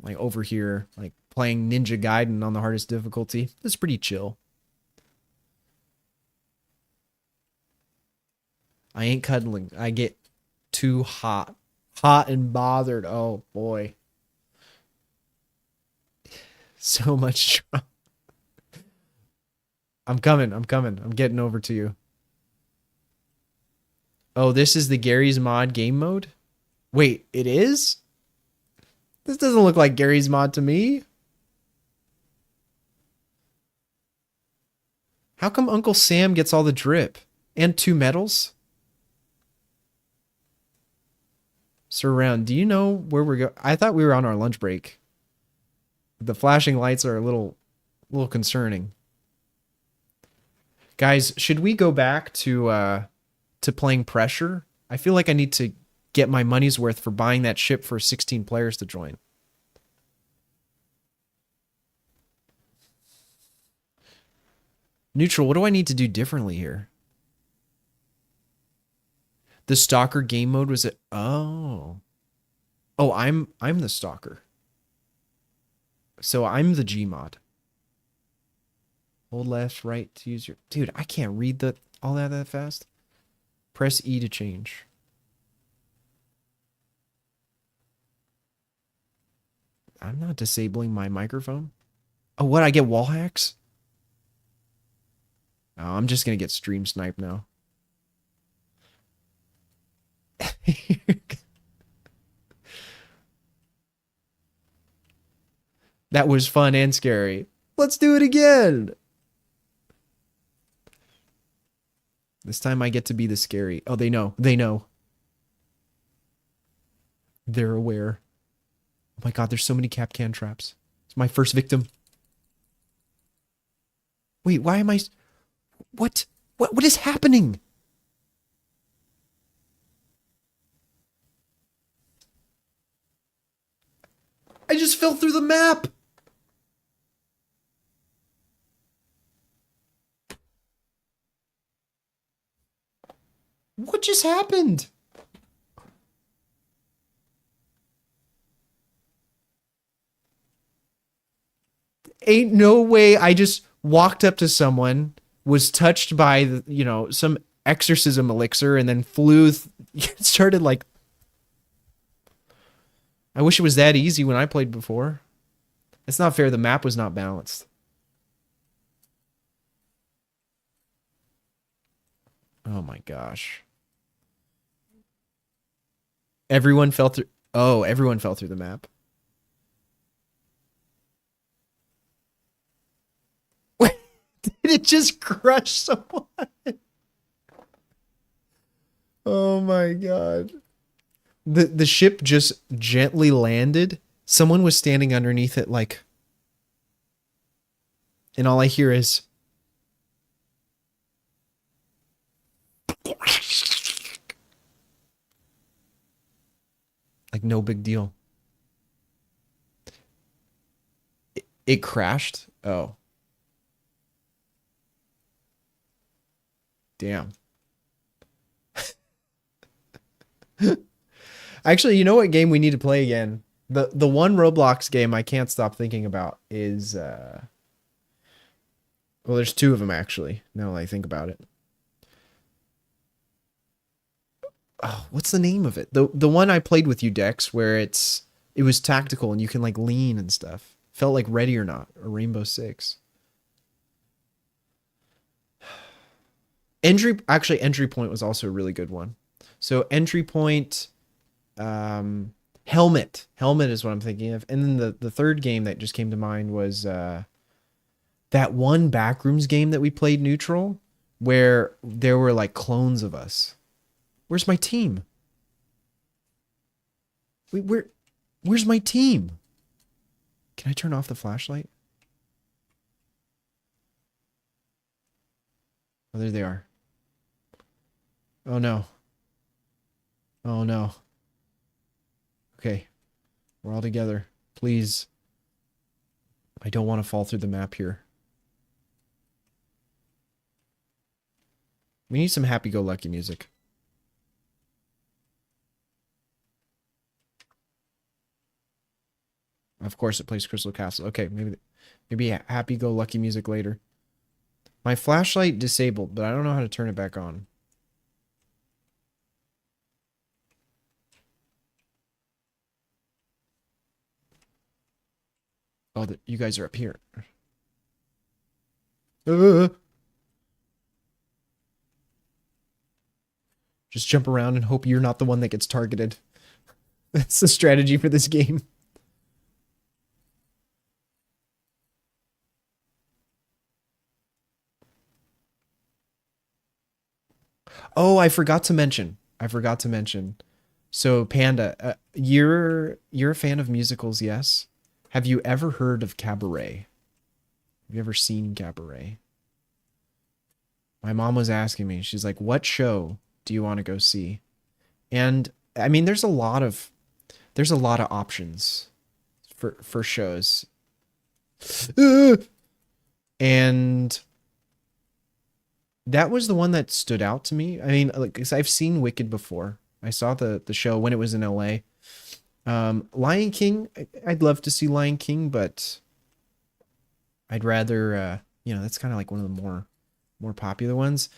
Like over here, like playing Ninja Gaiden on the hardest difficulty. It's pretty chill. I ain't cuddling. I get too hot. Hot and bothered. Oh boy. So much trauma. I'm coming. I'm coming. I'm getting over to you. Oh, this is the Gary's Mod game mode? Wait, it is? This doesn't look like Gary's Mod to me. How come Uncle Sam gets all the drip? And 2 medals? Sir Round, do you know where we're going? I thought we were on our lunch break. The flashing lights are a little concerning. Guys, should we go back to playing Pressure? I feel like I need to get my money's worth for buying that ship for 16 players to join. Neutral, what do I need to do differently here? The stalker game mode was it? Oh. Oh, I'm the stalker. So I'm the Gmod. Hold left, right to use your... Dude, I can't read all that fast. Press E to change. I'm not disabling my microphone. Oh, what? I get wall hacks? Oh, I'm just going to get stream sniped now. That was fun and scary. Let's do it again. This time I get to be the scary. Oh, they know. They know. They're aware. Oh my god, there's so many Capcan traps. It's my first victim. Wait, why am I... What? What is happening? I just fell through the map. What just happened? Ain't no way I just walked up to someone, was touched by, some exorcism elixir, and then flew... started like... I wish it was that easy when I played before. It's not fair. The map was not balanced. Oh my gosh. Everyone fell through... Oh, everyone fell through the map. Did it just crush someone? Oh my god. The ship just gently landed. Someone was standing underneath it like... And all I hear is... Like no big deal. It crashed? Oh. Damn. Actually, you know what game we need to play again? The one Roblox game I can't stop thinking about is well, there's 2 of them actually, now that I think about it. Oh, what's the name of it? The one I played with you, Dex, where it was tactical and you can like lean and stuff. Felt like Ready or Not or Rainbow Six. Entry Point was also a really good one. So Entry Point, Helmet is what I'm thinking of. And then the third game that just came to mind was that one Backrooms game that we played neutral, where there were like clones of us. Where's my team? Wait, where's my team? Can I turn off the flashlight? Oh, there they are. Oh no. Oh no. Okay. We're all together. Please. I don't want to fall through the map here. We need some happy-go-lucky music. Of course, it plays Crystal Castle. Okay, maybe happy-go-lucky music later. My flashlight disabled, but I don't know how to turn it back on. Oh, you guys are up here. Just jump around and hope you're not the one that gets targeted. That's the strategy for this game. Oh, I forgot to mention. So, Panda, you're a fan of musicals, yes? Have you ever heard of Cabaret? Have you ever seen Cabaret? My mom was asking me. She's like, "What show do you want to go see?" And I mean, there's a lot of options for shows. And that was the one that stood out to me. I mean, like, 'cause I've seen Wicked before. I saw the show when it was in LA. Lion King, I'd love to see Lion King, but I'd rather, that's kind of like one of the more popular ones.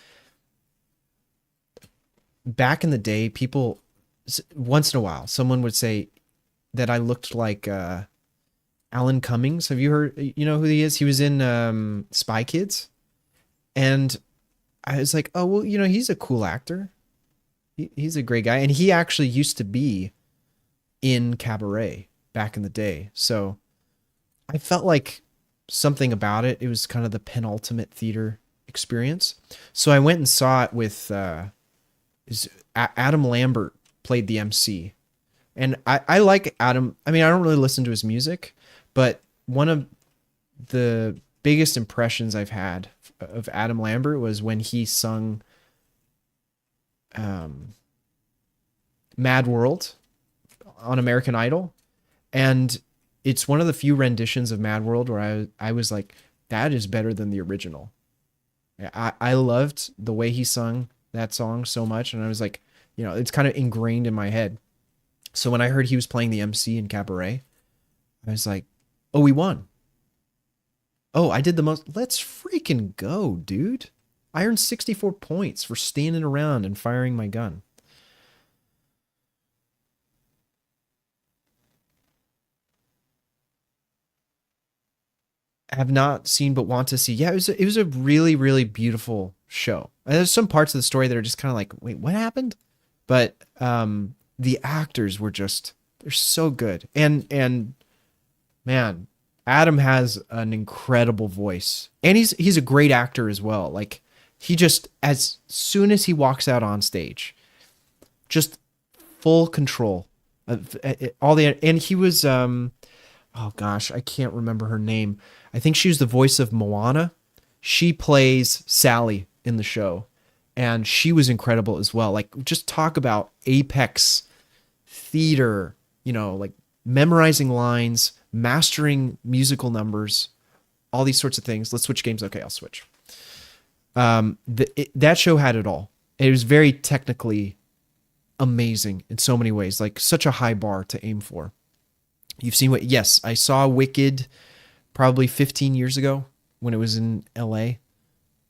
Back in the day, people, once in a while, someone would say that I looked like Alan Cummings. Have you heard? You know who he is? He was in Spy Kids, and I was like, oh well, he's a cool actor. He's a great guy, and he actually used to be in Cabaret back in the day. So I felt like something about it. It was kind of the penultimate theater experience. So I went and saw it with Adam Lambert played the MC. And I like Adam. I mean, I don't really listen to his music, but one of the biggest impressions I've had of Adam Lambert was when he sung Mad World on American Idol. And it's one of the few renditions of Mad World where I was like, that is better than the original. I loved the way he sung that song so much. And I was like, it's kind of ingrained in my head. So when I heard he was playing the MC in Cabaret, I was like, oh, we won. Oh, I did the most. Let's freaking go, dude. I earned 64 points for standing around and firing my gun. Have not seen but want to see. Yeah, it was a really, really beautiful show. And there's some parts of the story that are just kind of like, wait, what happened? But the actors were they're so good. And man, Adam has an incredible voice. And he's a great actor as well. Like, he just, as soon as he walks out on stage, just full control of all the, and he was oh gosh, I can't remember her name. I think she was the voice of Moana. She plays Sally in the show, and she was incredible as well. Like, just talk about apex theater, like memorizing lines, mastering musical numbers, all these sorts of things. Let's switch games. Okay, I'll switch. That show had it all. It was very technically amazing in so many ways, like such a high bar to aim for. You've seen yes, I saw Wicked probably 15 years ago when it was in LA.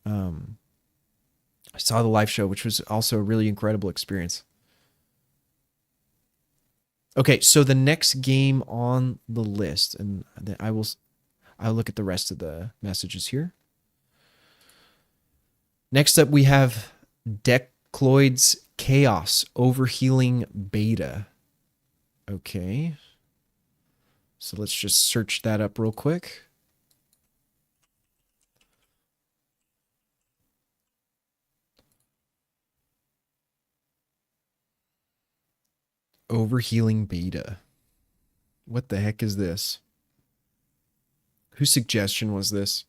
I saw the live show, which was also a really incredible experience. Okay, so the next game on the list, and then I'll look at the rest of the messages here. Next up, we have Decloid's Chaos Overhealing Beta. Okay. So let's just search that up real quick. Overhealing Beta. What the heck is this? Whose suggestion was this?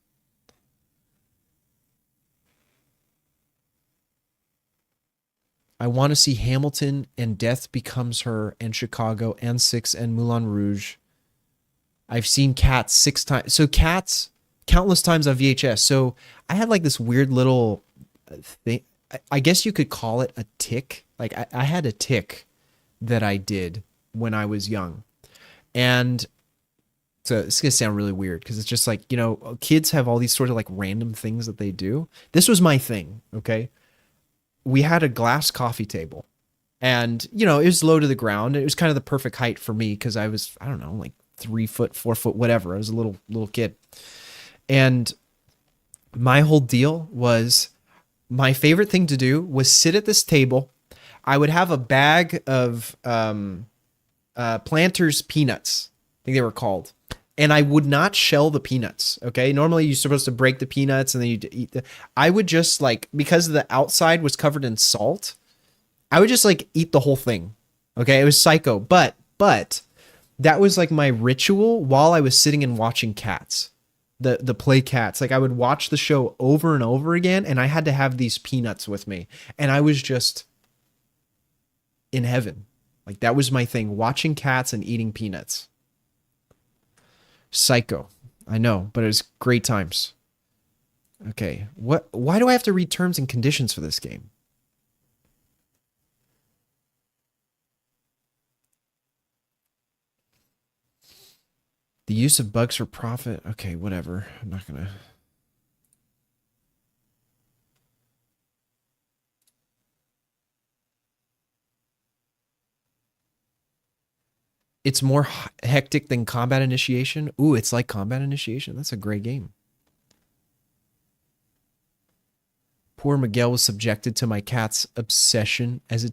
I want to see Hamilton and Death Becomes Her and Chicago and Six and Moulin Rouge. I've seen Cats 6 times. So Cats, countless times on VHS. So I had like this weird little thing. I guess you could call it a tick. Like I had a tick that I did when I was young. And so it's going to sound really weird because it's just like, kids have all these sort of like random things that they do. This was my thing. Okay. We had a glass coffee table and, it was low to the ground. It was kind of the perfect height for me because I was, I don't know, like 3 foot, 4 foot, whatever. I was a little kid. And my whole deal was my favorite thing to do was sit at this table. I would have a bag of Planters peanuts. I think they were called. And I would not shell the peanuts. Okay. Normally you're supposed to break the peanuts and then you eat I would just like, because the outside was covered in salt, I would just like eat the whole thing. Okay. It was psycho. But that was like my ritual while I was sitting and watching Cats, the play Cats. Like I would watch the show over and over again and I had to have these peanuts with me. And I was just in heaven. Like that was my thing, watching Cats and eating peanuts. Psycho. I know, but it was great times. Okay. Why do I have to read terms and conditions for this game? The use of bugs for profit. Okay, whatever. I'm not gonna. It's more hectic than Combat Initiation. Ooh, it's like Combat Initiation. That's a great game. Poor Miguel was subjected to my cat's obsession as a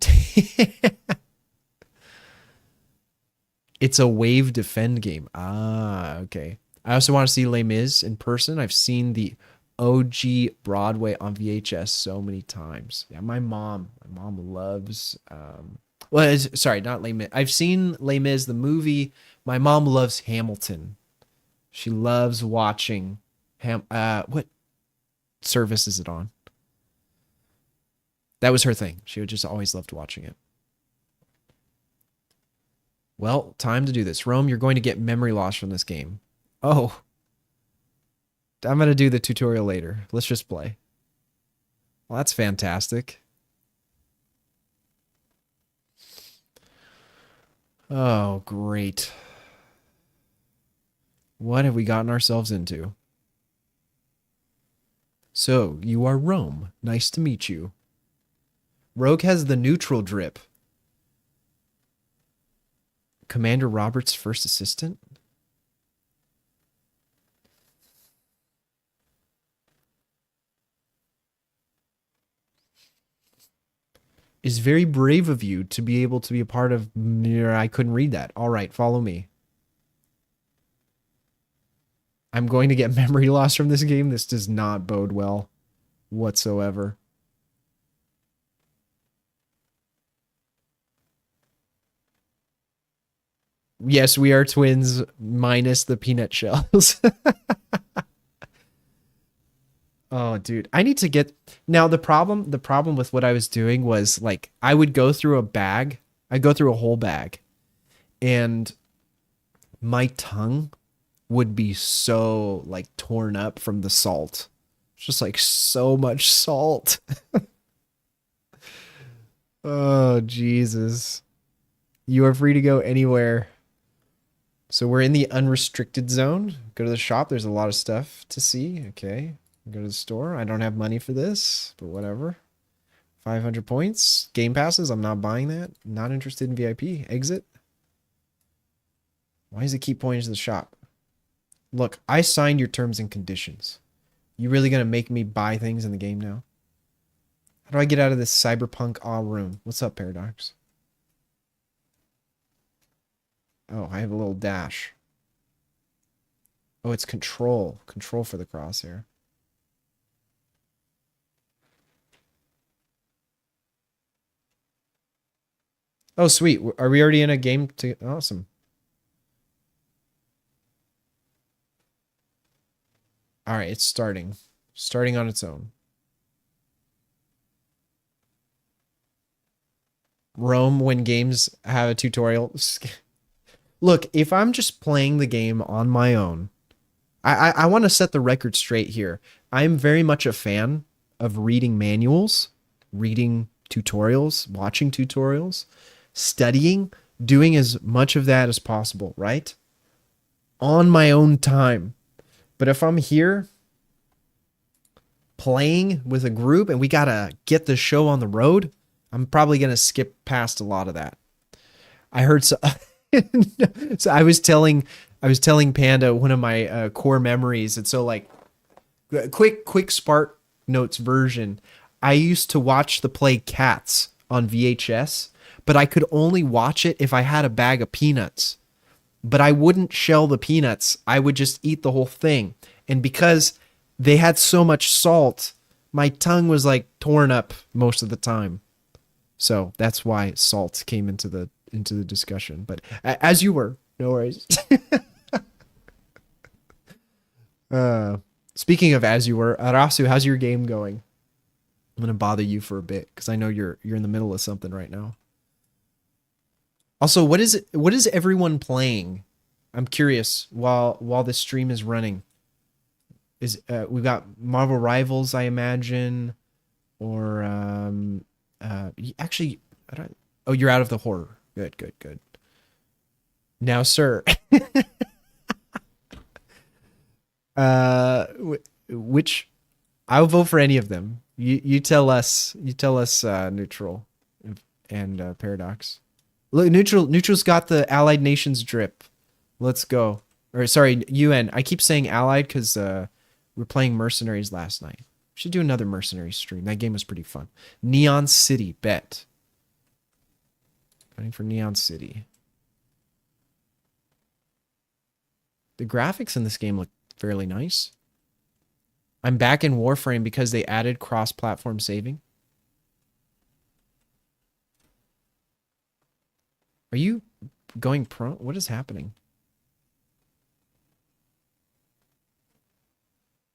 It's a wave defend game. Ah, okay. I also want to see Les Mis in person. I've seen the OG Broadway on VHS so many times. Yeah, my mom loves sorry, not Les Mis. I've seen Les Mis the movie. My mom loves Hamilton. She loves watching what service is it on? That was her thing. She would just always loved watching it. Well, time to do this. Rome, you're going to get memory loss from this game. Oh. I'm going to do the tutorial later. Let's just play. Well, that's fantastic. Oh, great. What have we gotten ourselves into? So, you are Rome. Nice to meet you. Rogue has the neutral drip. Commander Roberts' first assistant? Is very brave of you to be able to be a part of... I couldn't read that. All right, follow me. I'm going to get memory loss from this game. This does not bode well whatsoever. Yes, we are twins minus the peanut shells. Oh, dude, I need to get now. The problem with what I was doing was like I would go through a bag. I'd go through a whole bag and my tongue would be so like torn up from the salt. It's just like so much salt. Oh, Jesus. You are free to go anywhere. So we're in the unrestricted zone. Go to the shop. There's a lot of stuff to see. Okay. Go to the store. I don't have money for this, but whatever. 500 points. Game passes. I'm not buying that. Not interested in VIP. Exit. Why does it keep pointing to the shop? Look, I signed your terms and conditions. You really gonna make me buy things in the game now? How do I get out of this cyberpunk awe room? What's up, Paradox? Oh, I have a little dash. Oh, it's control. Control for the crosshair. Oh, sweet. Are we already in a game? Awesome. All right, it's starting. Starting on its own. Rome, when games have a tutorial. Look, if I'm just playing the game on my own, I want to set the record straight here. I'm very much a fan of reading manuals, reading tutorials, watching tutorials, studying, doing as much of that as possible, right? On my own time. But if I'm here playing with a group and we got to get the show on the road, I'm probably going to skip past a lot of that. I heard so so I was telling Panda one of my core memories. And so like quick Spark Notes version. I used to watch the play Cats on VHS, but I could only watch it if I had a bag of peanuts. But I wouldn't shell the peanuts. I would just eat the whole thing. And because they had so much salt, my tongue was like torn up most of the time. So that's why salt came into the discussion. But as you were, no worries. Speaking of as you were, Arasu, how's your game going? I'm gonna bother you for a bit because I know you're in the middle of something right now. Also, what is everyone playing? I'm curious while this stream is running. Is we've got Marvel Rivals, I imagine, or actually, I don't. Oh, you're out of the horror. Good. Now, sir. Which I'll vote for any of them. You tell us. Neutral and Paradox. Look, Neutral's got the Allied Nations drip. Let's go. Or sorry, UN. I keep saying Allied because we're playing Mercenaries last night. We should do another Mercenaries stream. That game was pretty fun. Neon City, bet. Going for Neon City. The graphics in this game look fairly nice. I'm back in Warframe because they added cross-platform saving. Are you going prone? What is happening?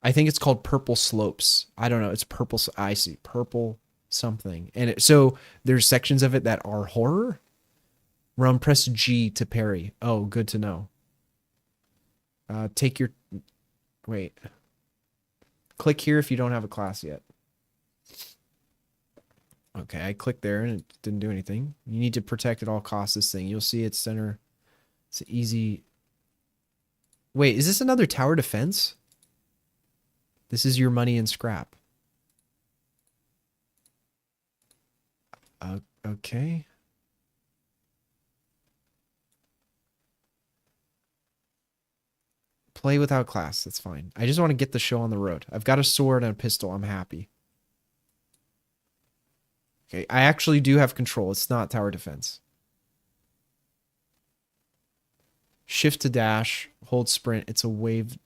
I think it's called Purple Slopes. I don't know. It's purple. I see. Purple something. And so there's sections of it that are horror. Ron, press G to parry. Oh, good to know. Take your... Wait. Click here if you don't have a class yet. Okay, I clicked there and it didn't do anything. You need to protect at all costs this thing. You'll see its center. It's easy. Wait, is this another tower defense? This is your money and scrap. Okay. Play without class. That's fine. I just want to get the show on the road. I've got a sword and a pistol. I'm happy. Okay, I actually do have control. It's not tower defense. Shift to dash. Hold sprint. It's a wave.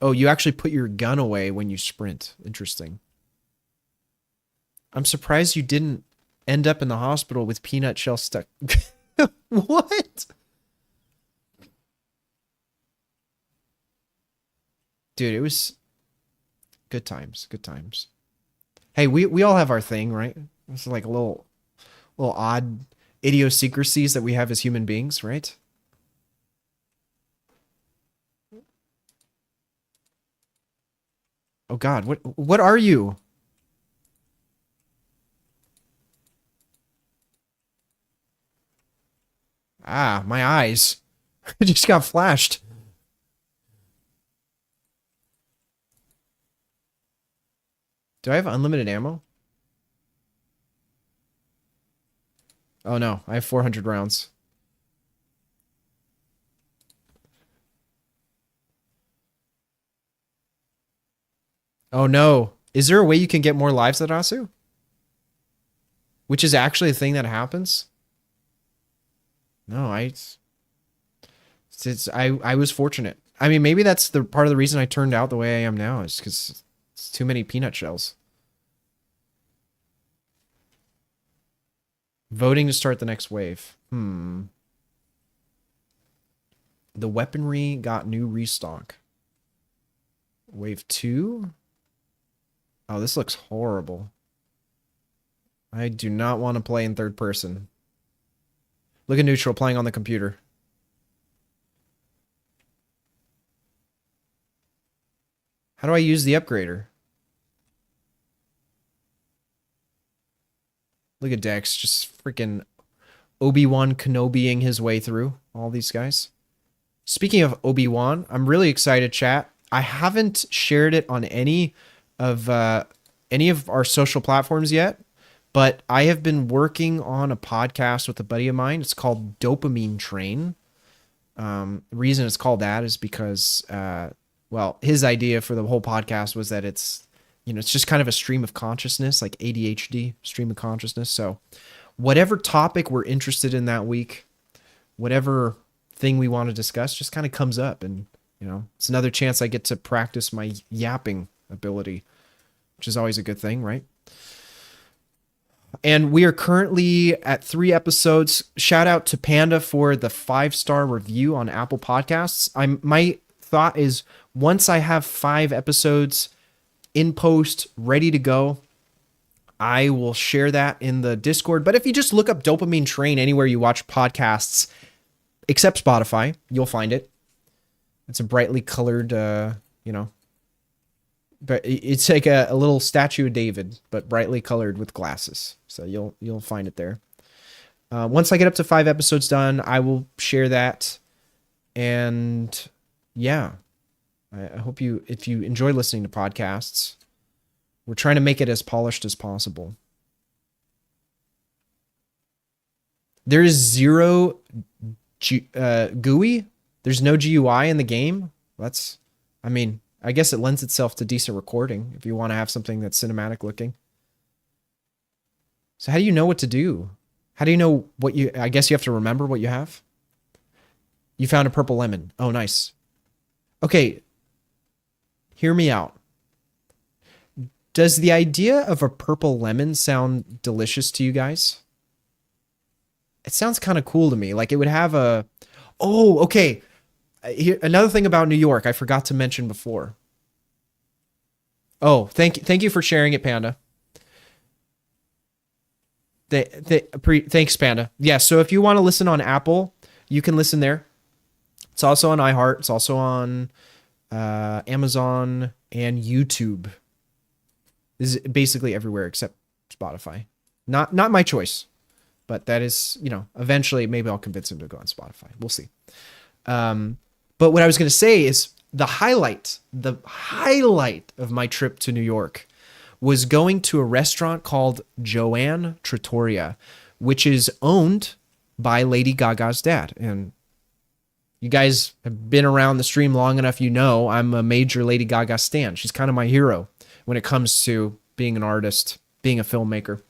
Oh, you actually put your gun away when you sprint. Interesting. I'm surprised you didn't end up in the hospital with peanut shell stuck. What? Dude, it was good times. Good times. Hey, we all have our thing, right? This is like a little odd idiosyncrasies that we have as human beings, right? Oh God, what are you? Ah, my eyes. I just got flashed. Do I have unlimited ammo? Oh no, I have 400 rounds. Oh no. Is there a way you can get more lives at Asu? Which is actually a thing that happens? No, I was fortunate. I mean, maybe that's the part of the reason I turned out the way I am now is because it's too many peanut shells. Voting to start the next wave. The weaponry got new restock. Wave 2? Oh, this looks horrible. I do not want to play in third person. Look at Neutral playing on the computer. How do I use the upgrader? Look at Dex just freaking Obi-Wan Kenobiing his way through all these guys. Speaking of Obi-Wan, I'm really excited, chat. I haven't shared it on any of our social platforms yet, but I have been working on a podcast with a buddy of mine. It's called Dopamine Train. The reason it's called that is because, well, his idea for the whole podcast was that it's, it's just kind of a stream of consciousness, like ADHD stream of consciousness. So whatever topic we're interested in that week, whatever thing we want to discuss just kind of comes up, and it's another chance I get to practice my yapping ability, which is always a good thing, right? And we are currently at 3 episodes. Shout out to Panda for the 5-star review on Apple Podcasts. My thought is once I have 5 episodes in post ready to go, I will share that in the Discord. But if you just look up Dopamine Train anywhere you watch podcasts, except Spotify, you'll find it. It's a brightly colored, but it's like a little statue of David, but brightly colored with glasses. So you'll find it there. Once I get up to 5 episodes done, I will share that. And yeah, I hope if you enjoy listening to podcasts, we're trying to make it as polished as possible. There is zero GUI. There's no GUI in the game. I guess it lends itself to decent recording if you want to have something that's cinematic looking. So how do you know what to do? How do you know I guess you have to remember what you have? You found a purple lemon. Oh, nice. Okay. Hear me out. Does the idea of a purple lemon sound delicious to you guys? It sounds kind of cool to me. Like it would have oh, okay. Here, another thing about New York I forgot to mention before. Oh, thank you for sharing it, Panda. Thanks, Panda. Yeah, so if you want to listen on Apple, you can listen there. It's also on iHeart. It's also on Amazon and YouTube. This is basically everywhere except Spotify. Not my choice, but that is, eventually maybe I'll convince him to go on Spotify. We'll see. But what I was going to say is the highlight of my trip to New York was going to a restaurant called Joanne Trattoria, which is owned by Lady Gaga's dad. And you guys have been around the stream long enough, I'm a major Lady Gaga stan. She's kind of my hero when it comes to being an artist, being a filmmaker,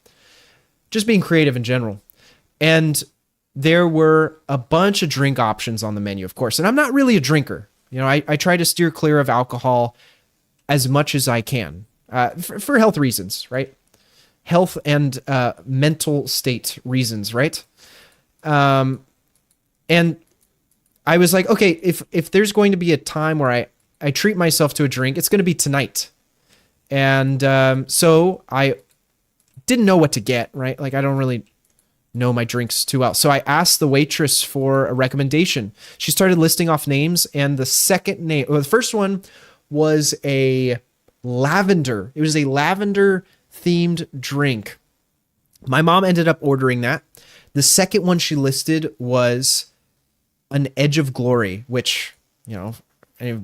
just being creative in general. And there were a bunch of drink options on the menu, of course. And I'm not really a drinker. I try to steer clear of alcohol as much as I can for health reasons, right? Health and mental state reasons, right? And I was like, okay, if there's going to be a time where I treat myself to a drink, it's going to be tonight. And so I didn't know what to get, right? Like I don't really know my drinks too well. So I asked the waitress for a recommendation. She started listing off names, and the first one was a lavender. It was a lavender themed drink. My mom ended up ordering that. The second one she listed was an Edge of Glory, which, any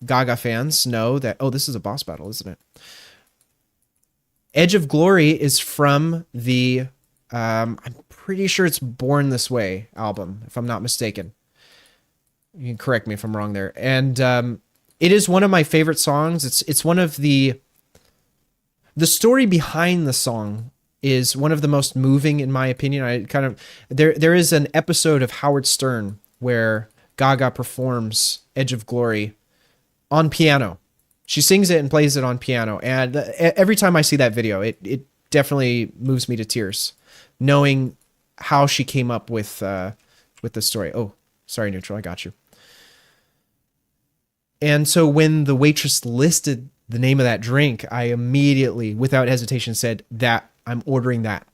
Gaga fans know that, this is a boss battle, isn't it? Edge of Glory is from the I'm pretty sure it's Born This Way album, if I'm not mistaken. You can correct me if I'm wrong there. And it is one of my favorite songs. It's one of the story behind the song is one of the most moving, in my opinion. There is an episode of Howard Stern where Gaga performs Edge of Glory on piano. She sings it and plays it on piano. And every time I see that video, it definitely moves me to tears, knowing how she came up with the story. Oh, sorry, Neutral, I got you. And so when the waitress listed the name of that drink, I immediately, without hesitation, said that I'm ordering that.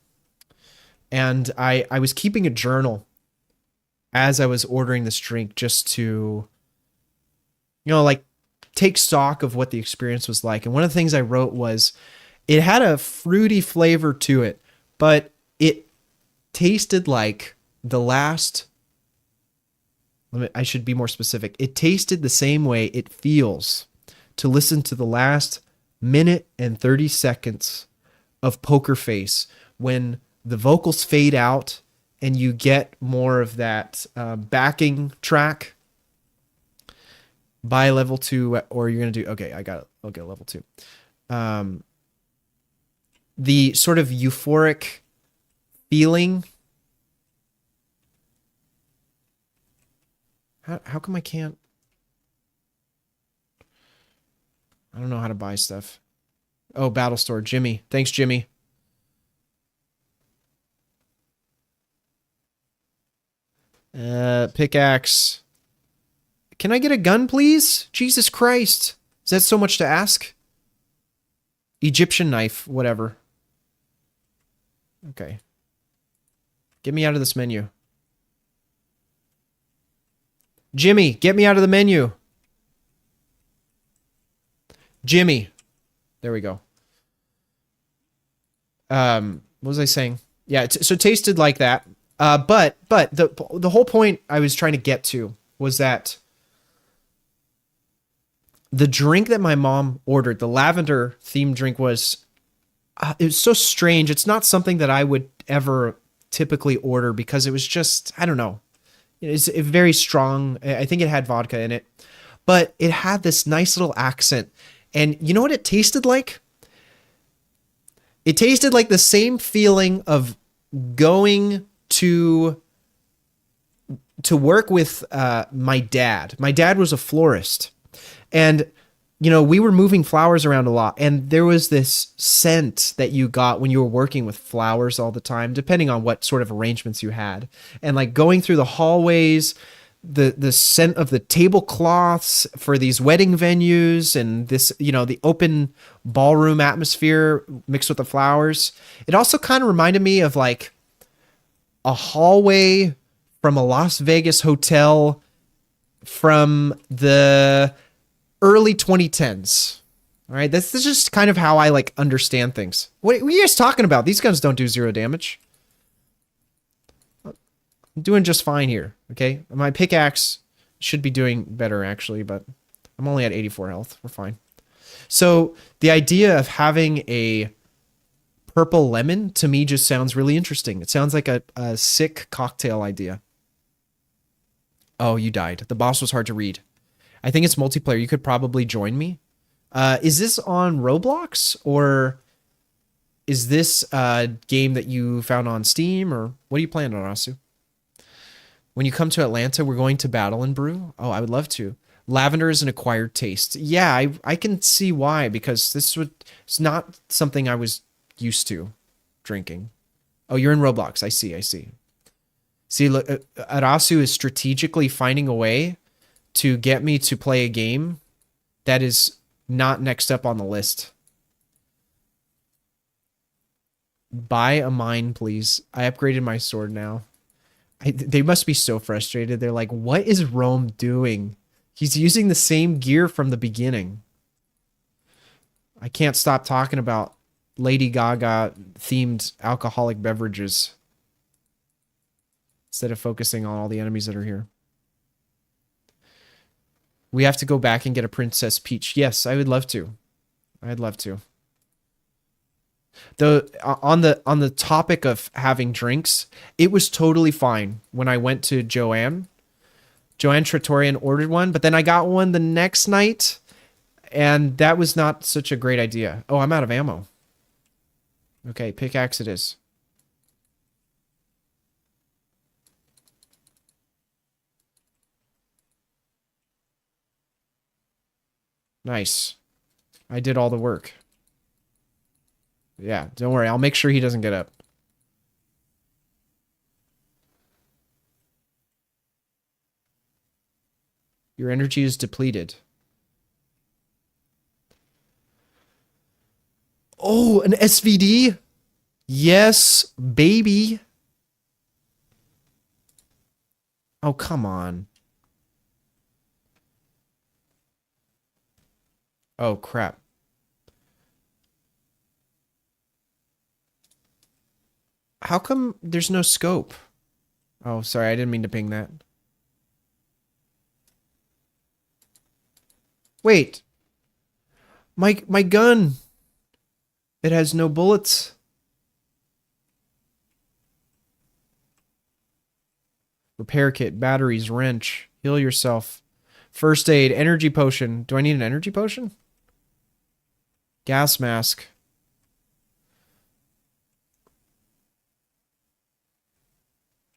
And I was keeping a journal as I was ordering this drink just to, take stock of what the experience was like. And one of the things I wrote was it had a fruity flavor to it, but it tasted like the last, I should be more specific. It tasted the same way it feels to listen to the last minute and 30 seconds of Poker Face when the vocals fade out and you get more of that backing track by level 2, or you're going to do, okay, I'll get level 2. The sort of euphoric feeling. How come I can't? I don't know how to buy stuff. Oh, Battle Store. Jimmy. Thanks, Jimmy. Pickaxe. Can I get a gun, please? Jesus Christ. Is that so much to ask? Egyptian knife, whatever. Okay. Get me out of this menu. Jimmy, get me out of the menu. Jimmy. There we go. What was I saying? Yeah, so it tasted like that. But the whole point I was trying to get to was that the drink that my mom ordered, the lavender themed drink, was it was so strange. It's not something that I would ever typically order because it was just, I don't know. It's very strong. I think it had vodka in it, but it had this nice little accent. And you know what it tasted like? It tasted like the same feeling of going to work with my dad. My dad was a florist. And, you know, we were moving flowers around a lot. And there was this scent that you got when you were working with flowers all the time, depending on what sort of arrangements you had. And like going through the hallways, the scent of the tablecloths for these wedding venues and this, you know, the open ballroom atmosphere mixed with the flowers. It also kind of reminded me of like a hallway from a Las Vegas hotel from the early 2010s. All right. This is just kind of how I like understand things. What are you guys talking about? These guns don't do 0 damage. I'm doing just fine here. Okay. My pickaxe should be doing better actually, but I'm only at 84 health. We're fine. So the idea of having a purple lemon to me just sounds really interesting. It sounds like a sick cocktail idea. Oh, you died. The boss was hard to read. I think it's multiplayer. You could probably join me. Is this on Roblox or is this a game that you found on Steam or what are you playing on, Asu? When you come to Atlanta, we're going to Battle and Brew. Oh, I would love to. Lavender is an acquired taste. Yeah, I can see why, because it's not something I was used to drinking. Oh, you're in Roblox. I see. See, look, Arasu is strategically finding a way to get me to play a game that is not next up on the list. Buy a mine, please. I upgraded my sword now. They must be so frustrated. They're like, what is Rome doing? He's using the same gear from the beginning. I can't stop talking about Lady Gaga themed alcoholic beverages instead of focusing on all the enemies that are here. We have to go back and get a Princess Peach. Yes, I would love to. I'd love to. On the topic of having drinks, it was totally fine when I went to Joanne Trattoria and ordered one, but then I got one the next night, and that was not such a great idea. Oh, I'm out of ammo. Okay, pickaxe it is. Nice. I did all the work. Yeah, don't worry. I'll make sure he doesn't get up. Your energy is depleted. Oh, an SVD? Yes, baby. Oh, come on. Oh, crap. How come there's no scope? Oh, sorry, I didn't mean to ping that. Wait. My gun. It has no bullets. Repair kit, batteries, wrench. Heal yourself. First aid, energy potion. Do I need an energy potion? Gas mask.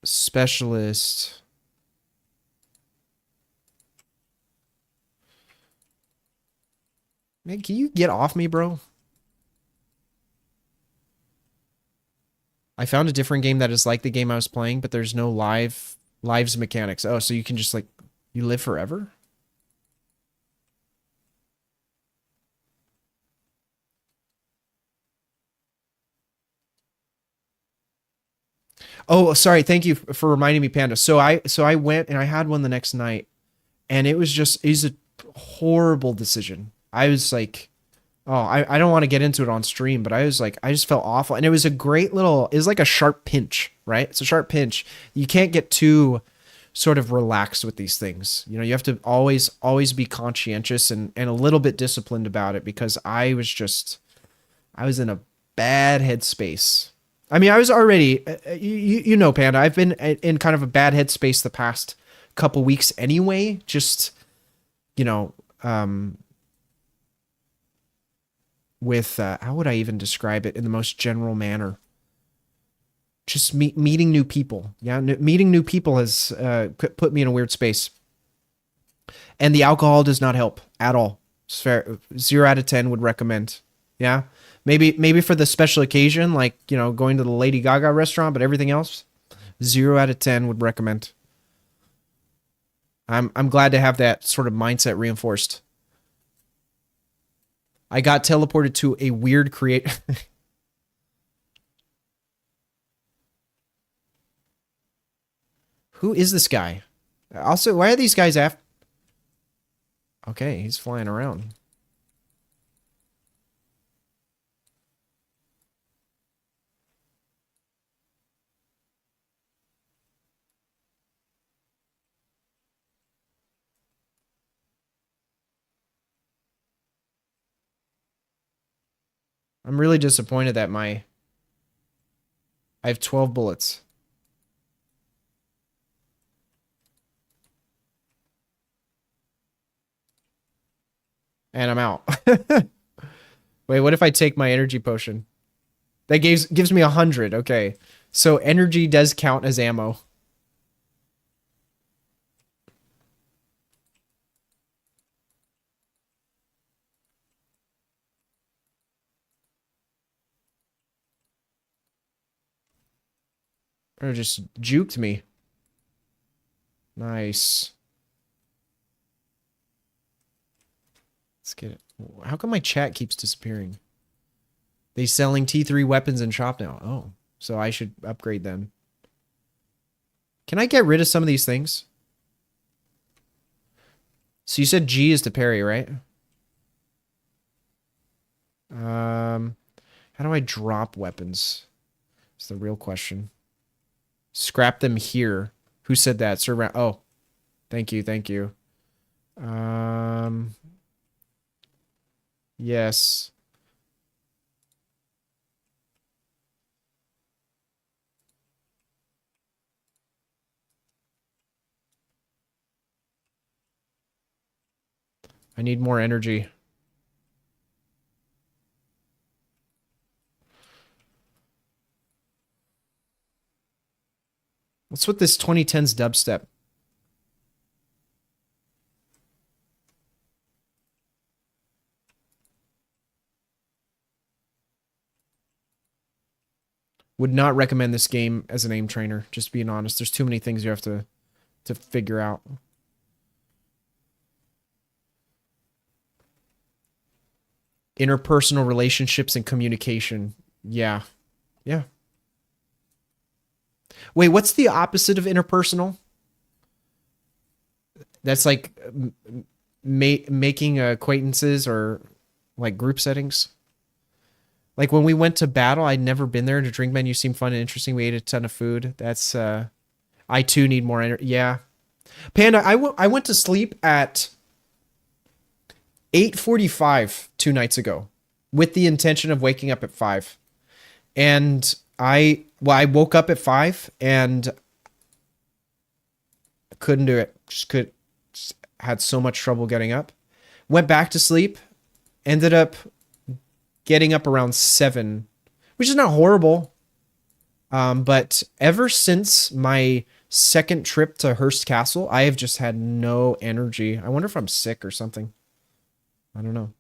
Specialist. Man, can you get off me, bro? I found a different game that is like the game I was playing, but there's no lives mechanics. Oh, so you can just like you live forever? Oh, sorry. Thank you for reminding me, Panda. So I went and I had one the next night, and it was a horrible decision. I was like, oh, I don't want to get into it on stream, but I was like, I just felt awful. And it was a great little, it was like a sharp pinch, right? It's a sharp pinch. You can't get too sort of relaxed with these things. You know, you have to always be conscientious and a little bit disciplined about it, because I was in a bad headspace. I mean, I was already, you know, Panda, I've been in kind of a bad headspace the past couple weeks anyway. Just, you know, with, how would I even describe it in the most general manner? Just meeting new people. Yeah, meeting new people has put me in a weird space. And the alcohol does not help at all. It's fair. 0 out of 10 would recommend. Yeah. Maybe for the special occasion, like, you know, going to the Lady Gaga restaurant, but everything else, 0 out of 10 would recommend. I'm glad to have that sort of mindset reinforced. I got teleported to a weird create. Who is this guy? Also, why are these guys after? Okay, he's flying around. I'm really disappointed that I have 12 bullets. And I'm out. Wait, what if I take my energy potion? That gives me 100. Okay. So energy does count as ammo. Or just juked me. Nice. Let's get it. How come my chat keeps disappearing? They selling T3 weapons in shop now. Oh, so I should upgrade them. Can I get rid of some of these things? So you said G is to parry, right? How do I drop weapons? It's the real question. Scrap them here. Who said that? Sir, oh, thank you, thank you. Yes. I need more energy. What's with this 2010s dubstep? Would not recommend this game as an aim trainer, just being honest. There's too many things you have to figure out. Interpersonal relationships and communication. Yeah. Yeah. Wait, what's the opposite of interpersonal? That's like making acquaintances or like group settings. Like when we went to battle, I'd never been there. The drink menu seemed fun and interesting. We ate a ton of food. That's I too need more energy. Yeah, Panda. I went to sleep at 8:45 2 nights ago, with the intention of waking up at 5. And I woke up at 5 and couldn't do it. Just had so much trouble getting up. Went back to sleep. Ended up getting up around 7, which is not horrible. But ever since my second trip to Hearst Castle, I have just had no energy. I wonder if I'm sick or something. I don't know.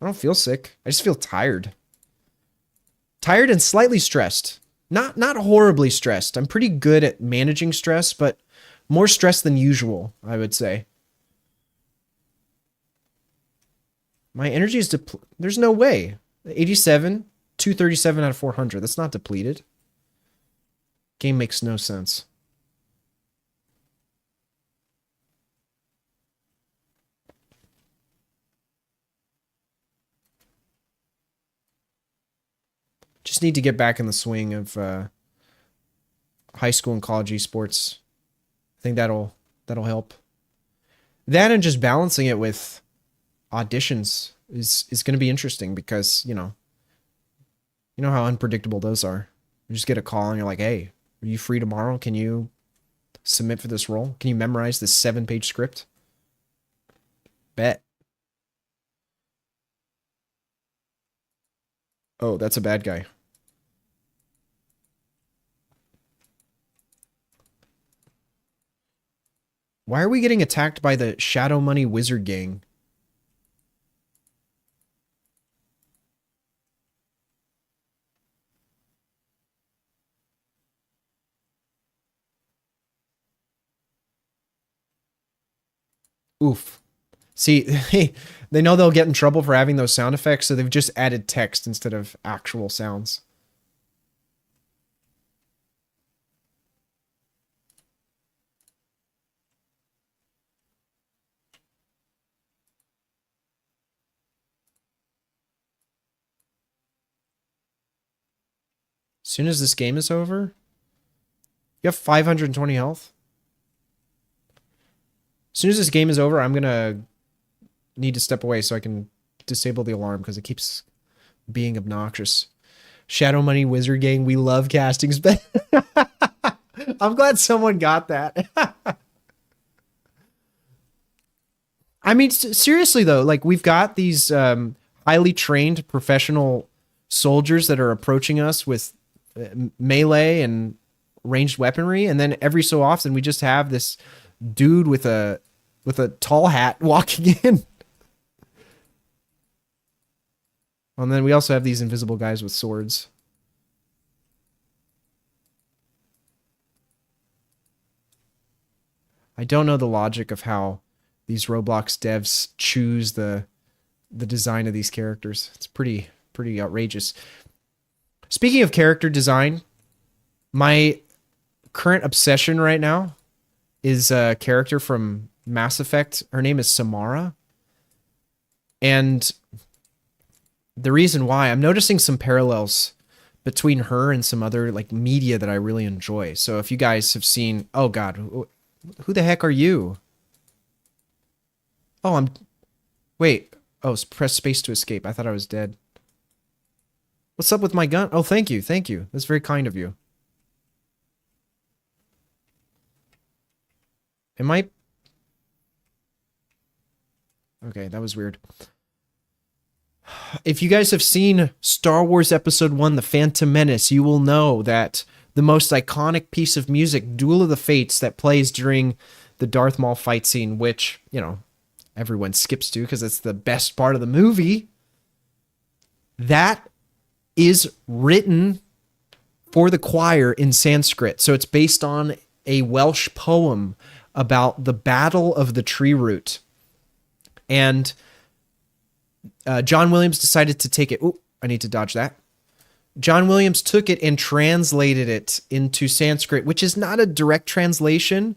I don't feel sick. I just feel tired. Tired and slightly stressed. Not horribly stressed. I'm pretty good at managing stress, but more stressed than usual, I would say. My energy is there's no way. 87, 237 out of 400. That's not depleted. Game makes no sense. Just need to get back in the swing of high school and college esports. I think that'll help. That and just balancing it with auditions is going to be interesting because, you know how unpredictable those are. You just get a call and you're like, hey, are you free tomorrow? Can you submit for this role? Can you memorize this 7-page script? Bet. Oh, that's a bad guy. Why are we getting attacked by the Shadow Money Wizard Gang? Oof. See, they know they'll get in trouble for having those sound effects, so they've just added text instead of actual sounds. As soon as this game is over, you have 520 health. As soon as this game is over, I'm going to need to step away so I can disable the alarm because it keeps being obnoxious. Shadow Money Wizard Gang, we love casting spell. I'm glad someone got that. I mean, seriously though, like we've got these highly trained professional soldiers that are approaching us with melee and ranged weaponry, and then every so often we just have this dude with a tall hat walking in. And then we also have these invisible guys with swords. I don't know the logic of how these Roblox devs choose the design of these characters. It's pretty outrageous. Speaking of character design, my current obsession right now is a character from Mass Effect. Her name is Samara. And the reason why, I'm noticing some parallels between her and some other like media that I really enjoy. So if you guys have seen, oh God, who the heck are you? Oh, wait. Oh, press space to escape. I thought I was dead. What's up with my gun? Oh, thank you. Thank you. That's very kind of you. Am I? Okay, that was weird. If you guys have seen Star Wars Episode 1, The Phantom Menace, you will know that the most iconic piece of music, Duel of the Fates, that plays during the Darth Maul fight scene, which, everyone skips to because it's the best part of the movie, that is written for the choir in Sanskrit. So it's based on a Welsh poem about the Battle of the Tree Root. And John Williams decided to take it. Oh, I need to dodge that. John Williams took it and translated it into Sanskrit, which is not a direct translation.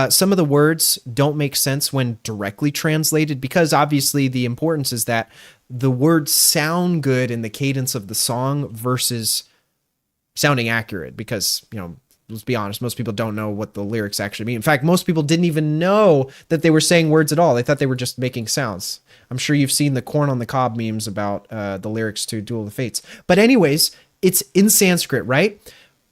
Some of the words don't make sense when directly translated because obviously the importance is that the words sound good in the cadence of the song versus sounding accurate because, let's be honest, most people don't know what the lyrics actually mean. In fact, most people didn't even know that they were saying words at all. They thought they were just making sounds. I'm sure you've seen the corn on the cob memes about the lyrics to Duel of the Fates. But anyways, it's in Sanskrit, right?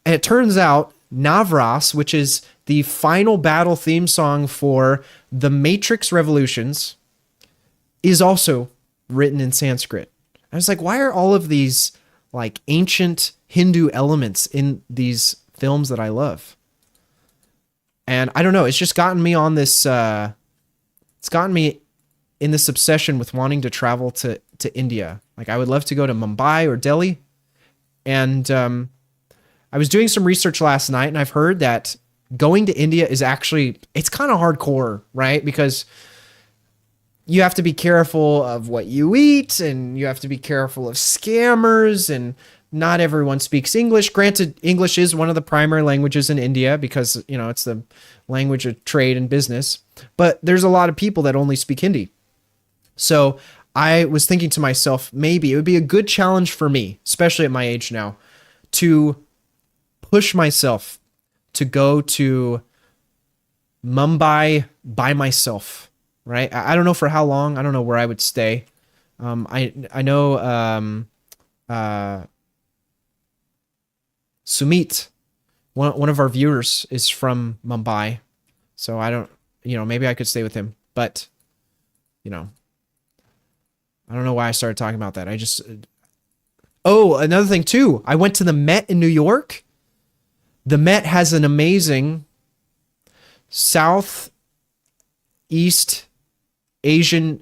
And it turns out Navras, which is the final battle theme song for the Matrix Revolutions, is also written in Sanskrit. I was like, why are all of these like ancient Hindu elements in these films that I love? And I don't know, it's just gotten me on this, it's gotten me in this obsession with wanting to travel to India. Like I would love to go to Mumbai or Delhi. And I was doing some research last night and I've heard that going to India is actually, it's kind of hardcore, right? Because you have to be careful of what you eat and you have to be careful of scammers and not everyone speaks English. Granted, English is one of the primary languages in India because, it's the language of trade and business. But there's a lot of people that only speak Hindi. So I was thinking to myself, maybe it would be a good challenge for me, especially at my age now, to push myself to go to Mumbai by myself, right? I don't know for how long. I don't know where I would stay. I know Sumit, one of our viewers, is from Mumbai. So I don't, maybe I could stay with him. But, I don't know why I started talking about that. Oh, another thing too. I went to the Met in New York. The Met has an amazing Southeast Asian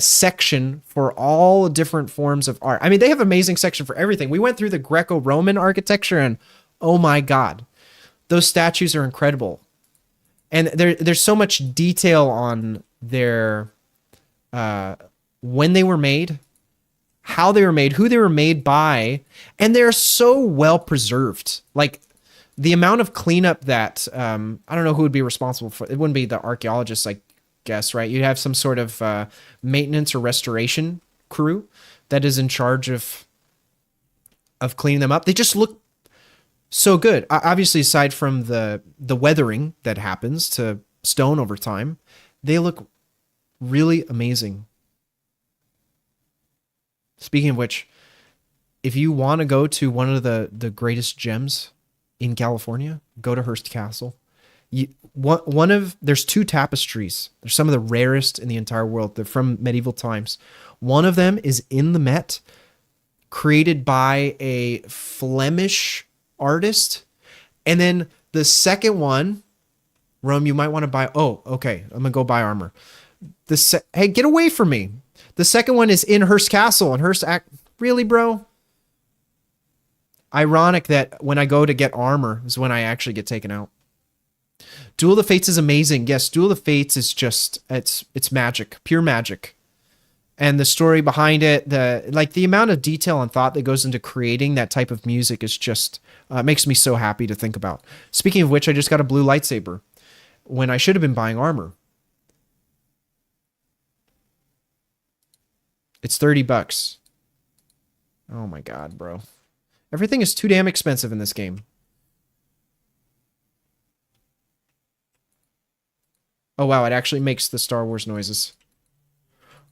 section for all different forms of art. I mean, they have an amazing section for everything. We went through the Greco-Roman architecture and oh my God, those statues are incredible. And there's so much detail on their, when they were made, how they were made, who they were made by, and they're so well preserved. Like the amount of cleanup that, I don't know who would be responsible for, it wouldn't be the archaeologists, I guess, right? You'd have some sort of maintenance or restoration crew that is in charge of cleaning them up. They just look so good. Obviously, aside from the weathering that happens to stone over time, they look really amazing. Speaking of which, if you want to go to one of the greatest gems in California, go to Hearst Castle. There's two tapestries. They're some of the rarest in the entire world. They're from medieval times. One of them is in the Met, created by a Flemish artist. And then the second one, Rome, you might want to buy. Oh, okay. I'm going to go buy armor. Hey, get away from me. The second one is in Hearst Castle, and really, bro? Ironic that when I go to get armor is when I actually get taken out. Duel of the Fates is amazing. Yes, Duel of the Fates is just, it's magic, pure magic. And the story behind it, the amount of detail and thought that goes into creating that type of music is just, makes me so happy to think about. Speaking of which, I just got a blue lightsaber when I should have been buying armor. It's $30. Oh my God, bro. Everything is too damn expensive in this game. Oh wow, it actually makes the Star Wars noises.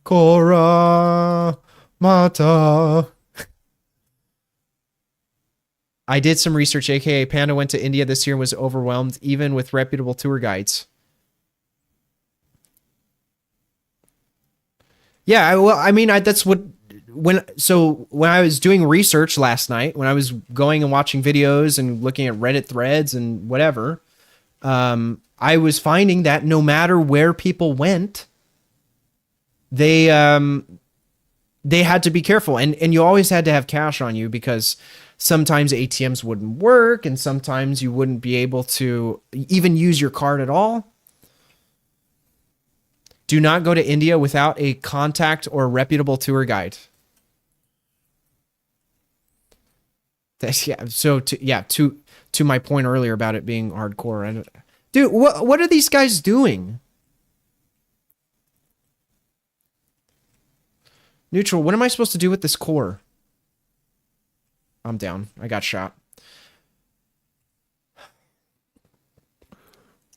Korra Mata. I did some research, aka Panda went to India this year and was overwhelmed, even with reputable tour guides. Yeah, that's what when I was doing research last night, when I was going and watching videos and looking at Reddit threads and whatever, I was finding that no matter where people went, they had to be careful, and you always had to have cash on you because sometimes ATMs wouldn't work and sometimes you wouldn't be able to even use your card at all. Do not go to India without a contact or reputable tour guide. Yeah. So to my point earlier about it being hardcore. Dude, what are these guys doing? Neutral. What am I supposed to do with this core? I'm down. I got shot.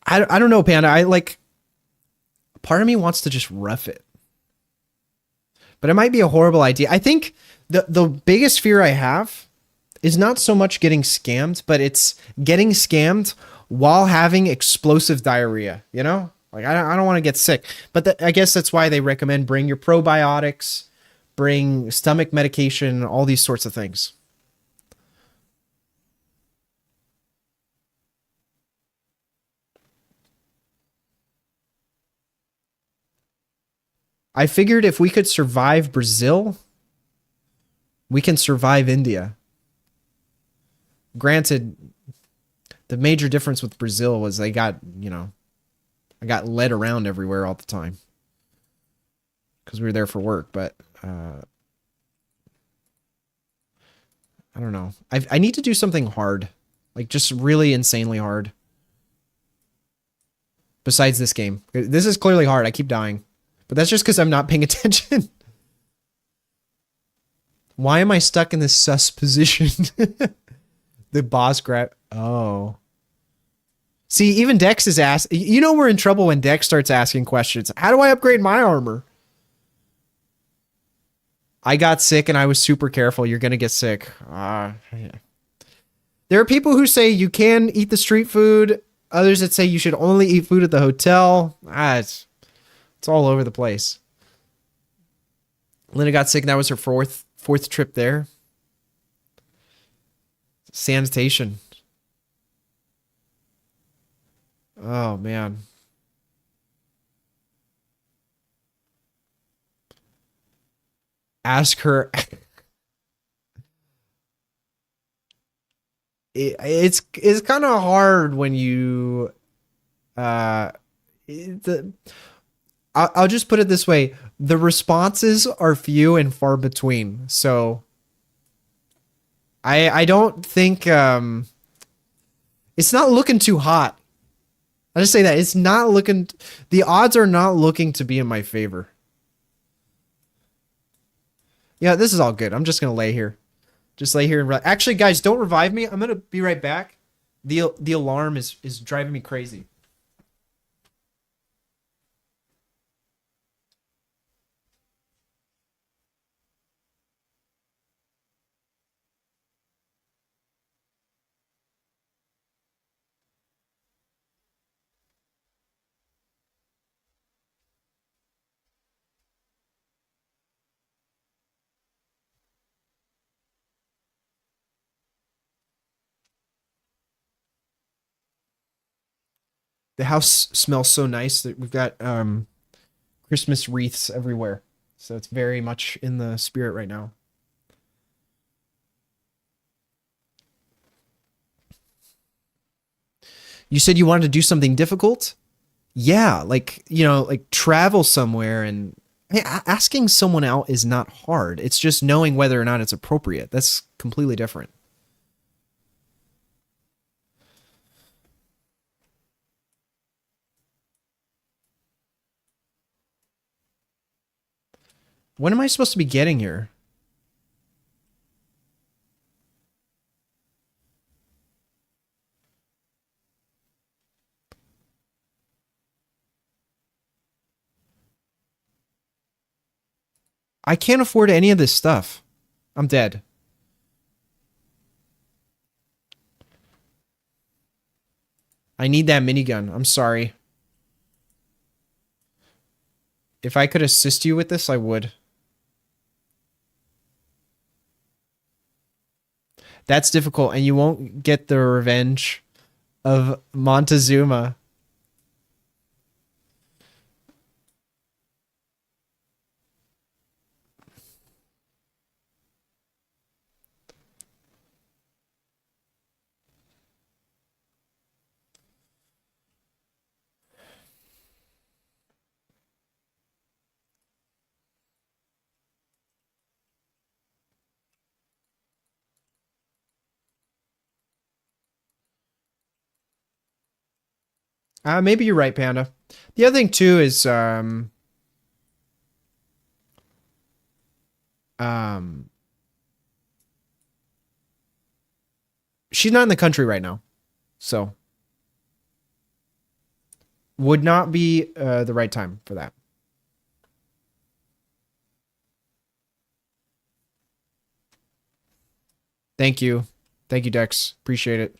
I don't know, Panda. I like. Part of me wants to just rough it, but it might be a horrible idea. I think the biggest fear I have is not so much getting scammed, but it's getting scammed while having explosive diarrhea. You know, like I don't want to get sick, but I guess that's why they recommend bring your probiotics, bring stomach medication, all these sorts of things. I figured if we could survive Brazil, we can survive India. Granted, the major difference with Brazil was they got, I got led around everywhere all the time because we were there for work. But I don't know. I need to do something hard, like just really insanely hard. Besides this game, this is clearly hard. I keep dying, but that's just because I'm not paying attention. Why am I stuck in this sus position? The boss grab. Oh. See, even Dex is asking. You know we're in trouble when Dex starts asking questions. How do I upgrade my armor? I got sick and I was super careful. You're going to get sick. Yeah. There are people who say you can eat the street food. Others that say you should only eat food at the hotel. It's all over the place. Linda got sick and that was her fourth trip there. Sanitation. Oh, man. Ask her. It's kind of hard when you I'll just put it this way. The responses are few and far between. So I don't think it's not looking too hot. I just say that it's not looking. The odds are not looking to be in my favor. Yeah, this is all good. I'm just gonna lay here. Just lay here and actually, guys, don't revive me. I'm gonna be right back. The alarm is driving me crazy. The house smells so nice that we've got Christmas wreaths everywhere. So it's very much in the spirit right now. You said you wanted to do something difficult? Yeah, like, like travel somewhere and hey, asking someone out is not hard. It's just knowing whether or not it's appropriate. That's completely different. When am I supposed to be getting here? I can't afford any of this stuff. I'm dead. I need that minigun. I'm sorry. If I could assist you with this, I would. That's difficult, and you won't get the revenge of Montezuma. Maybe you're right, Panda. The other thing too is um she's not in the country right now. So would not be the right time for that. Thank you. Thank you, Dex. Appreciate it.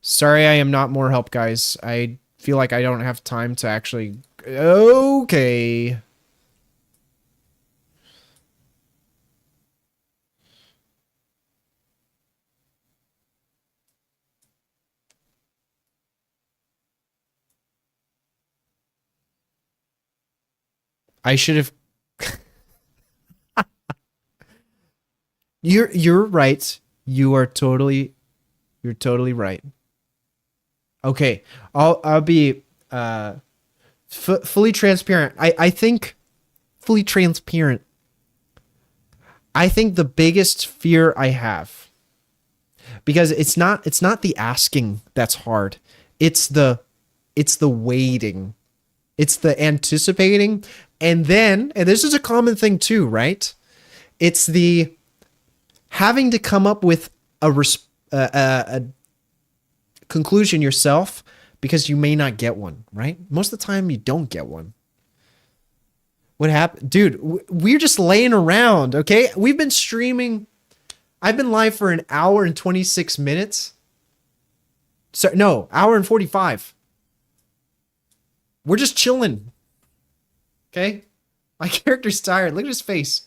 Sorry I am not more help, guys. I feel like I don't have time to actually... Okay. I should have... You're right. You're totally right. Okay. I'll be fully transparent. I think fully transparent. I think the biggest fear I have, because it's not the asking that's hard. It's the waiting. It's the anticipating, and this is a common thing too, right? It's the having to come up with a conclusion yourself because you may not get one, right? Most of the time you don't get one. What happened? Dude, we're just laying around, okay? We've been streaming. I've been live for an hour and 26 minutes. So, no, hour and 45. We're just chilling. Okay? My character's tired. Look at his face.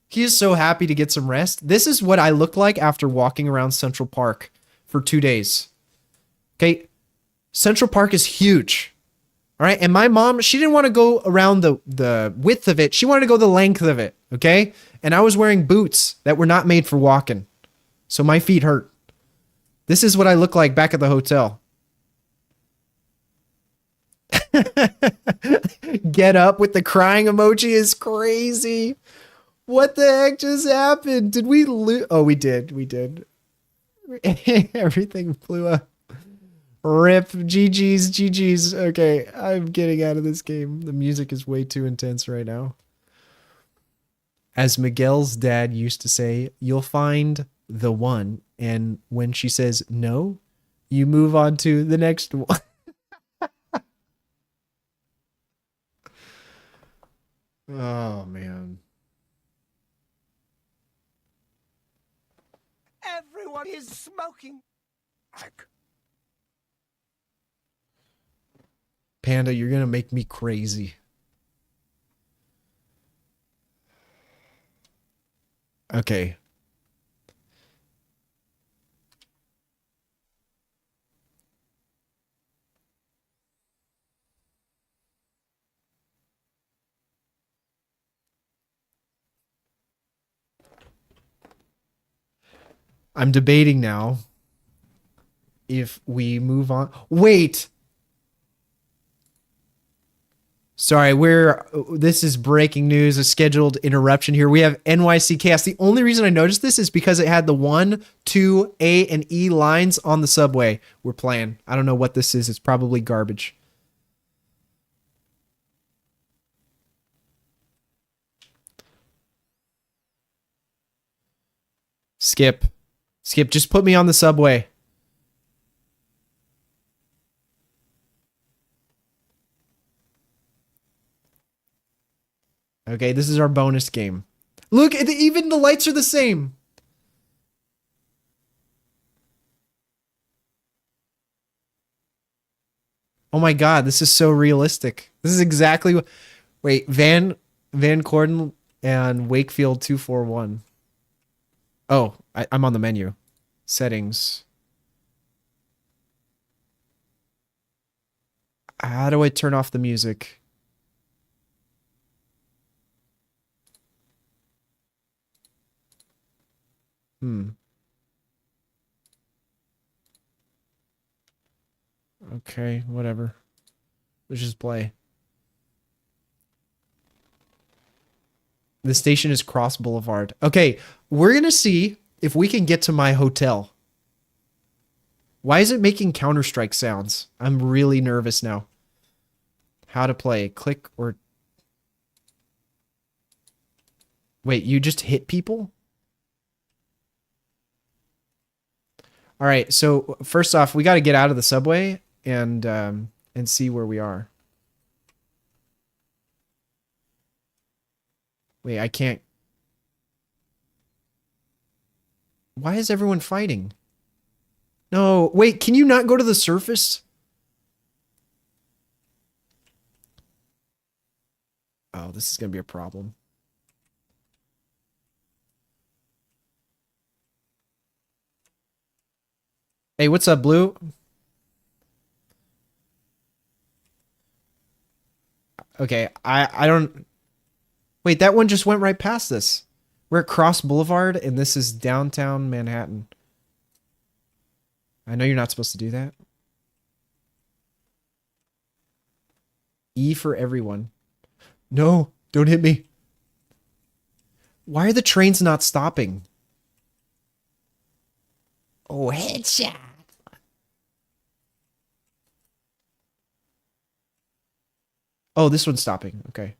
He is so happy to get some rest. This is what I look like after walking around Central Park for 2 days. Okay? Central Park is huge. All right? And my mom, she didn't want to go around the width of it. She wanted to go the length of it. Okay? And I was wearing boots that were not made for walking. So my feet hurt. This is what I look like back at the hotel. Get up with the crying emoji is crazy. What the heck just happened? Did we lose? Oh, we did. We did. Everything blew up. Rip. GG's. Okay, I'm getting out of this game. The music is way too intense right now. As Miguel's dad used to say, you'll find the one. And when she says no, you move on to the next one. Oh, man. Everyone is smoking. Panda, you're going to make me crazy. Okay. I'm debating now if we move on. Wait. Sorry, this is breaking news, a scheduled interruption here. We have NYC Chaos. The only reason I noticed this is because it had the 1, 2, A, and E lines on the subway we're playing. I don't know what this is. It's probably garbage. Skip, just put me on the subway. Okay, this is our bonus game. Look, even the lights are the same. Oh my god, this is so realistic. This is exactly what... Wait, Van Corden and Wakefield 241. Oh, I'm on the menu. Settings. How do I turn off the music? Okay, whatever. Let's just play. The station is Cross Boulevard. Okay, we're gonna see if we can get to my hotel. Why is it making Counter-Strike sounds? I'm really nervous now. How to play. Click or... Wait, you just hit people? All right, so first off, we got to get out of the subway and see where we are. Wait, I can't... Why is everyone fighting? No, wait, can you not go to the surface? Oh, this is going to be a problem. Hey, what's up, Blue? Okay, I don't... Wait, that one just went right past this. We're at Cross Boulevard, and this is downtown Manhattan. I know you're not supposed to do that. E for everyone. No, don't hit me. Why are the trains not stopping? Oh, headshot. Oh, this one's stopping. Okay.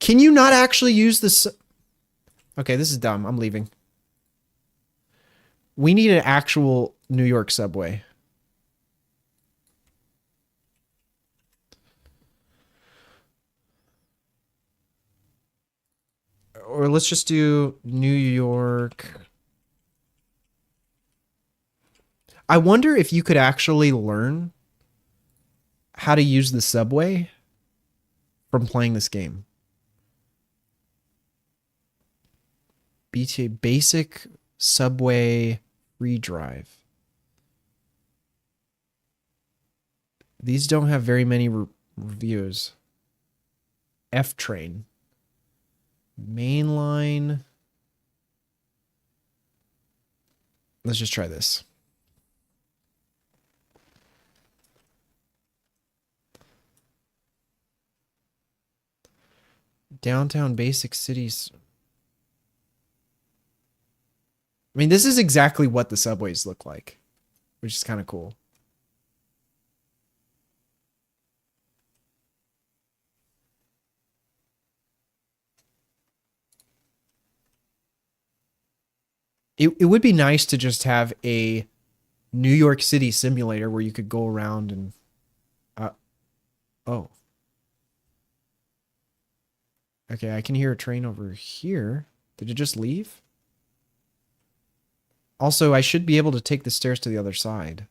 Can you not actually use this? Okay, this is dumb. I'm leaving. We need an actual New York subway. Or let's just do New York. I wonder if you could actually learn how to use the subway from playing this game. BTA basic subway free drive. These don't have very many reviews. F train. Mainline. Let's just try this. Downtown basic cities. I mean, this is exactly what the subways look like, which is kind of cool. It would be nice to just have a New York City simulator where you could go around and... oh. Okay, I can hear a train over here. Did it just leave? Also, I should be able to take the stairs to the other side.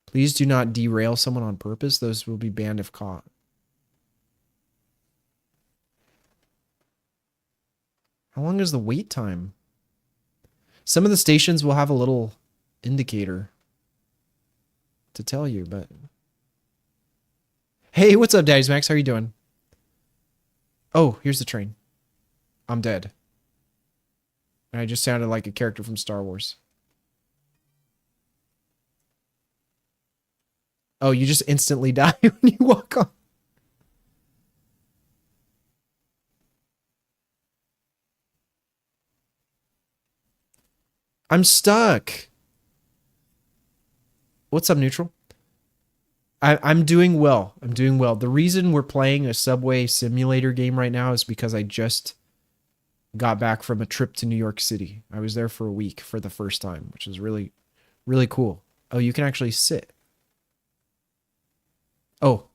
Please do not derail someone on purpose. Those will be banned if caught. How long is the wait time? Some of the stations will have a little indicator to tell you, but... Hey, what's up, Daddy's Max? How are you doing? Oh, here's the train. I'm dead. I just sounded like a character from Star Wars. Oh, you just instantly die when you walk on. I'm stuck. What's up, Neutral? I'm doing well. I'm doing well. The reason we're playing a subway simulator game right now is because I just got back from a trip to New York City. I was there for a week for the first time, which is really, really cool. Oh, you can actually sit. Oh.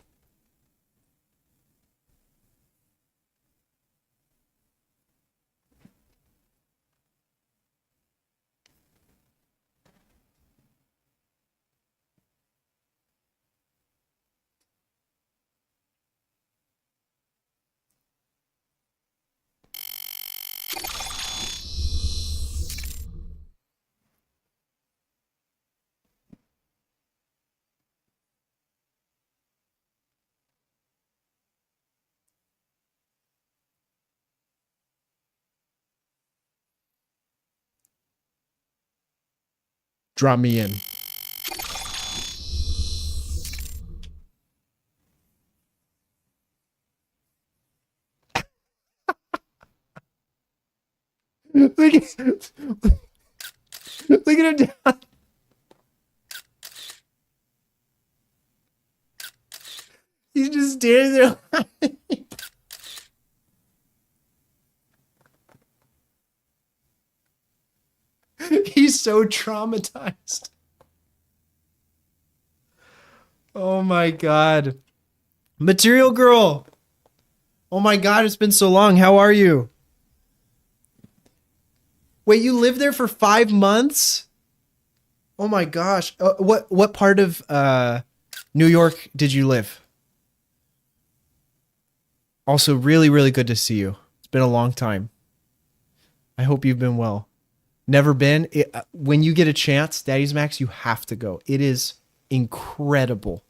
Drop me in. Look at, look at him down. He's just standing there. He's so traumatized. Oh my god. Material Girl. Oh my god, it's been so long. How are you? Wait, you lived there for 5 months? Oh my gosh. What part of New York did you live? Also, really, really good to see you. It's been a long time. I hope you've been well. Never been. When you get a chance, Daddy's Max, you have to go. It is incredible.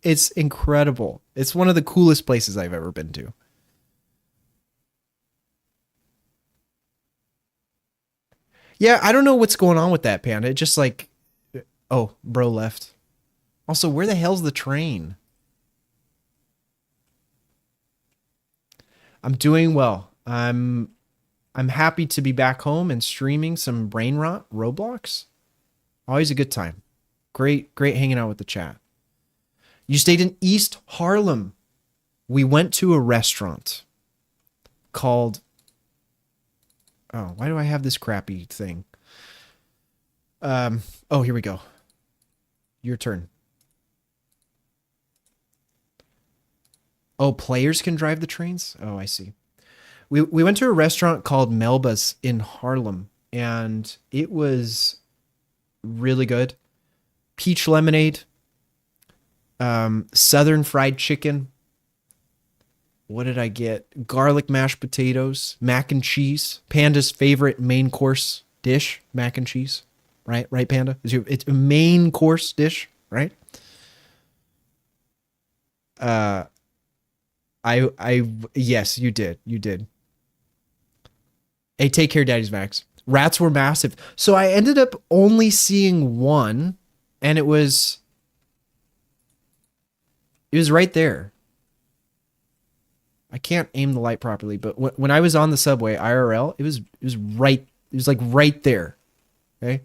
It's incredible. It's one of the coolest places I've ever been to. Yeah, I don't know what's going on with that, Panda. It just like, oh, bro left. Also, where the hell's the train? I'm doing well. I'm happy to be back home and streaming some brain rot Roblox. Always a good time. Great hanging out with the chat. You stayed in East Harlem. We went to a restaurant called, oh, why do I have this crappy thing? Oh, here we go. Your turn. Oh, players can drive the trains? Oh, I see. We went to a restaurant called Melba's in Harlem, and it was really good. Peach lemonade, southern fried chicken. What did I get? Garlic mashed potatoes, mac and cheese. Panda's favorite main course dish, mac and cheese. Right, Panda? It's a main course dish, right? Yes, you did. You did. Hey, take care, Daddy's Max. Rats were massive. So I ended up only seeing one, and it was right there. I can't aim the light properly, but when I was on the subway IRL, it was like right there. Okay?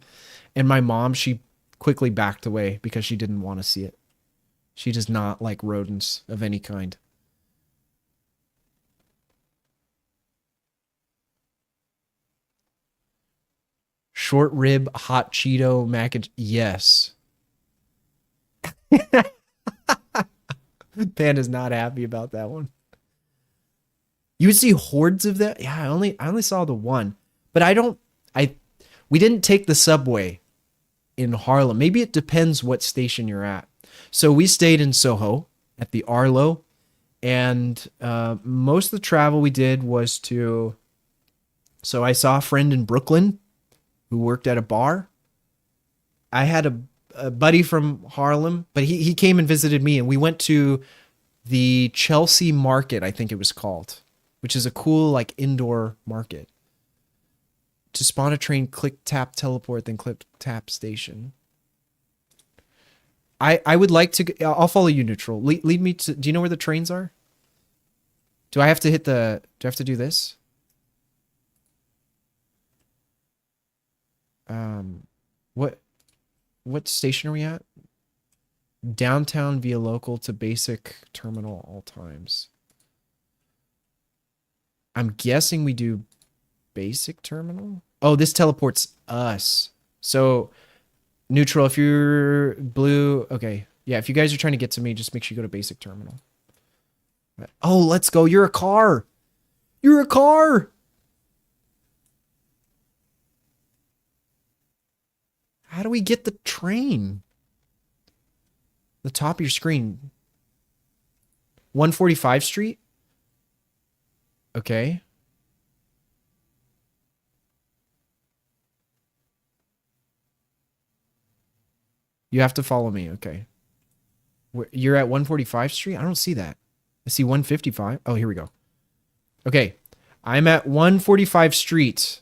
And my mom, she quickly backed away because she didn't want to see it. She does not like rodents of any kind. Short rib, hot Cheeto, mac and... Yes. Panda's not happy about that one. You would see hordes of that? Yeah, I only saw the one. But we didn't take the subway in Harlem. Maybe it depends what station you're at. So we stayed in Soho at the Arlo, and most of the travel we did was to... So I saw a friend in Brooklyn who worked at a bar. I had a buddy from Harlem, but he came and visited me, and we went to the Chelsea Market, I think it was called, which is a cool like indoor market. To spawn a train, click, tap, teleport, then click, tap, station. I would like to... I'll follow you, Neutral. Lead me to... Do you know where the trains are? Do I have to hit the... Do I have to do this? What station are we at? Downtown via local to basic terminal all times. I'm guessing we do basic terminal. Oh, this teleports us. So Neutral, if you're blue, okay. Yeah, if you guys are trying to get to me, just make sure you go to basic terminal. Oh, let's go. You're a car. You're a car. How do we get the train? The top of your screen. 145 Street? Okay. You have to follow me. Okay. You're at 145 Street? I don't see that. I see 155. Oh, here we go. Okay. I'm at 145 Street.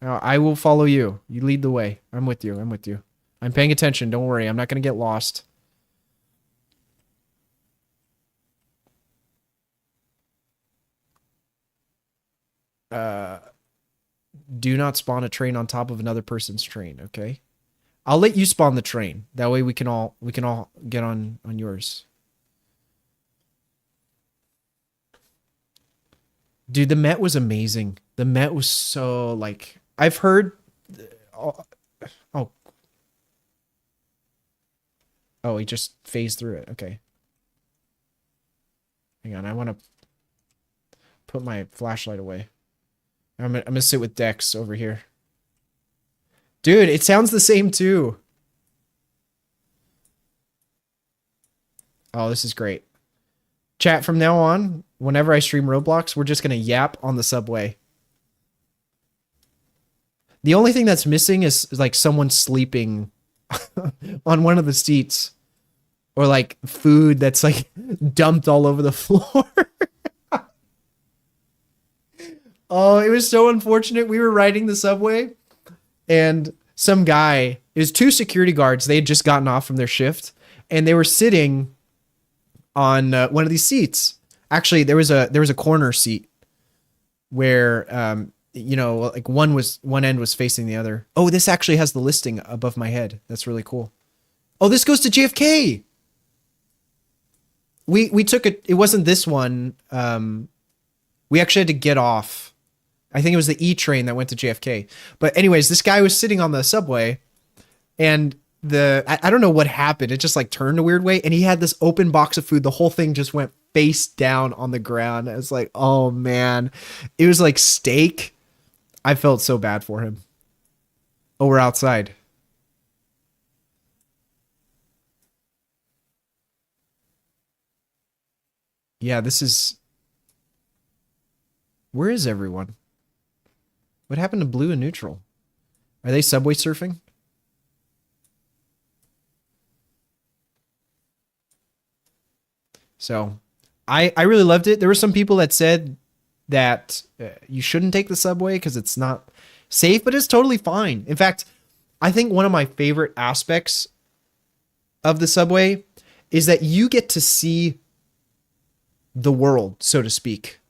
I will follow you. You lead the way. I'm with you. I'm with you. I'm paying attention. Don't worry. I'm not going to get lost. Do not spawn a train on top of another person's train, okay? I'll let you spawn the train. That way we can all get on yours. Dude, the Met was amazing. The Met was so like I've heard oh oh he just phased through it. Okay. Hang on, I want to put my flashlight away. I'm gonna sit with Dex over here. Dude, it sounds the same too. Oh, this is great. Chat, from now on, whenever I stream Roblox, we're just gonna yap on the subway. The only thing that's missing is like someone sleeping on one of the seats. Or like food that's like dumped all over the floor. Oh, it was so unfortunate. We were riding the subway and some guy, it was two security guards. They had just gotten off from their shift and they were sitting on one of these seats. Actually, there was a corner seat where, you know, like one end was facing the other. Oh, this actually has the listing above my head. That's really cool. Oh, this goes to JFK. We took it wasn't this one. We actually had to get off. I think it was the E train that went to JFK. But anyways, this guy was sitting on the subway and I don't know what happened. It just like turned a weird way and he had this open box of food. The whole thing just went face down on the ground. I was like, oh man. It was like steak. I felt so bad for him. Oh, we're outside. Yeah, this is... Where is everyone? What happened to blue and neutral? Are they subway surfing? So, I really loved it. There were some people that said that you shouldn't take the subway because it's not safe, but it's totally fine. In fact, I think one of my favorite aspects of the subway is that you get to see the world, so to speak.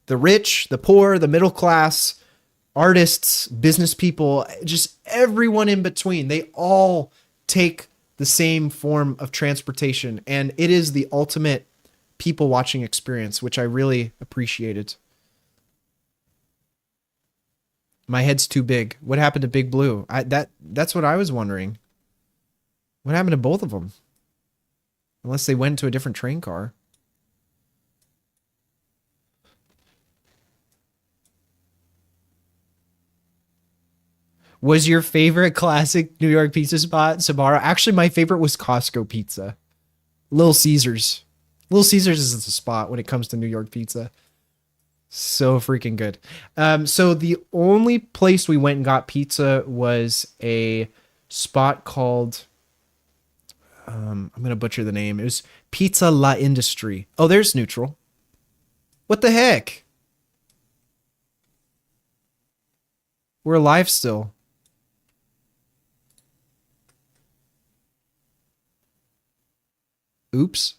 The rich, the poor, the middle class, artists, business people, just everyone in between. They all take the same form of transportation. And it is the ultimate people watching experience, which I really appreciated. My head's too big. What happened to Big Blue? That's what I was wondering. What happened to both of them? Unless they went to a different train car. Was your favorite classic New York pizza spot Sabara? Actually, my favorite was Costco Pizza. Little Caesars. Little Caesars is the spot when it comes to New York pizza. So freaking good. So the only place we went and got pizza was a spot called... I'm going to butcher the name. It was Pizza La Industrie. Oh, there's neutral. What the heck? We're alive still. Oops.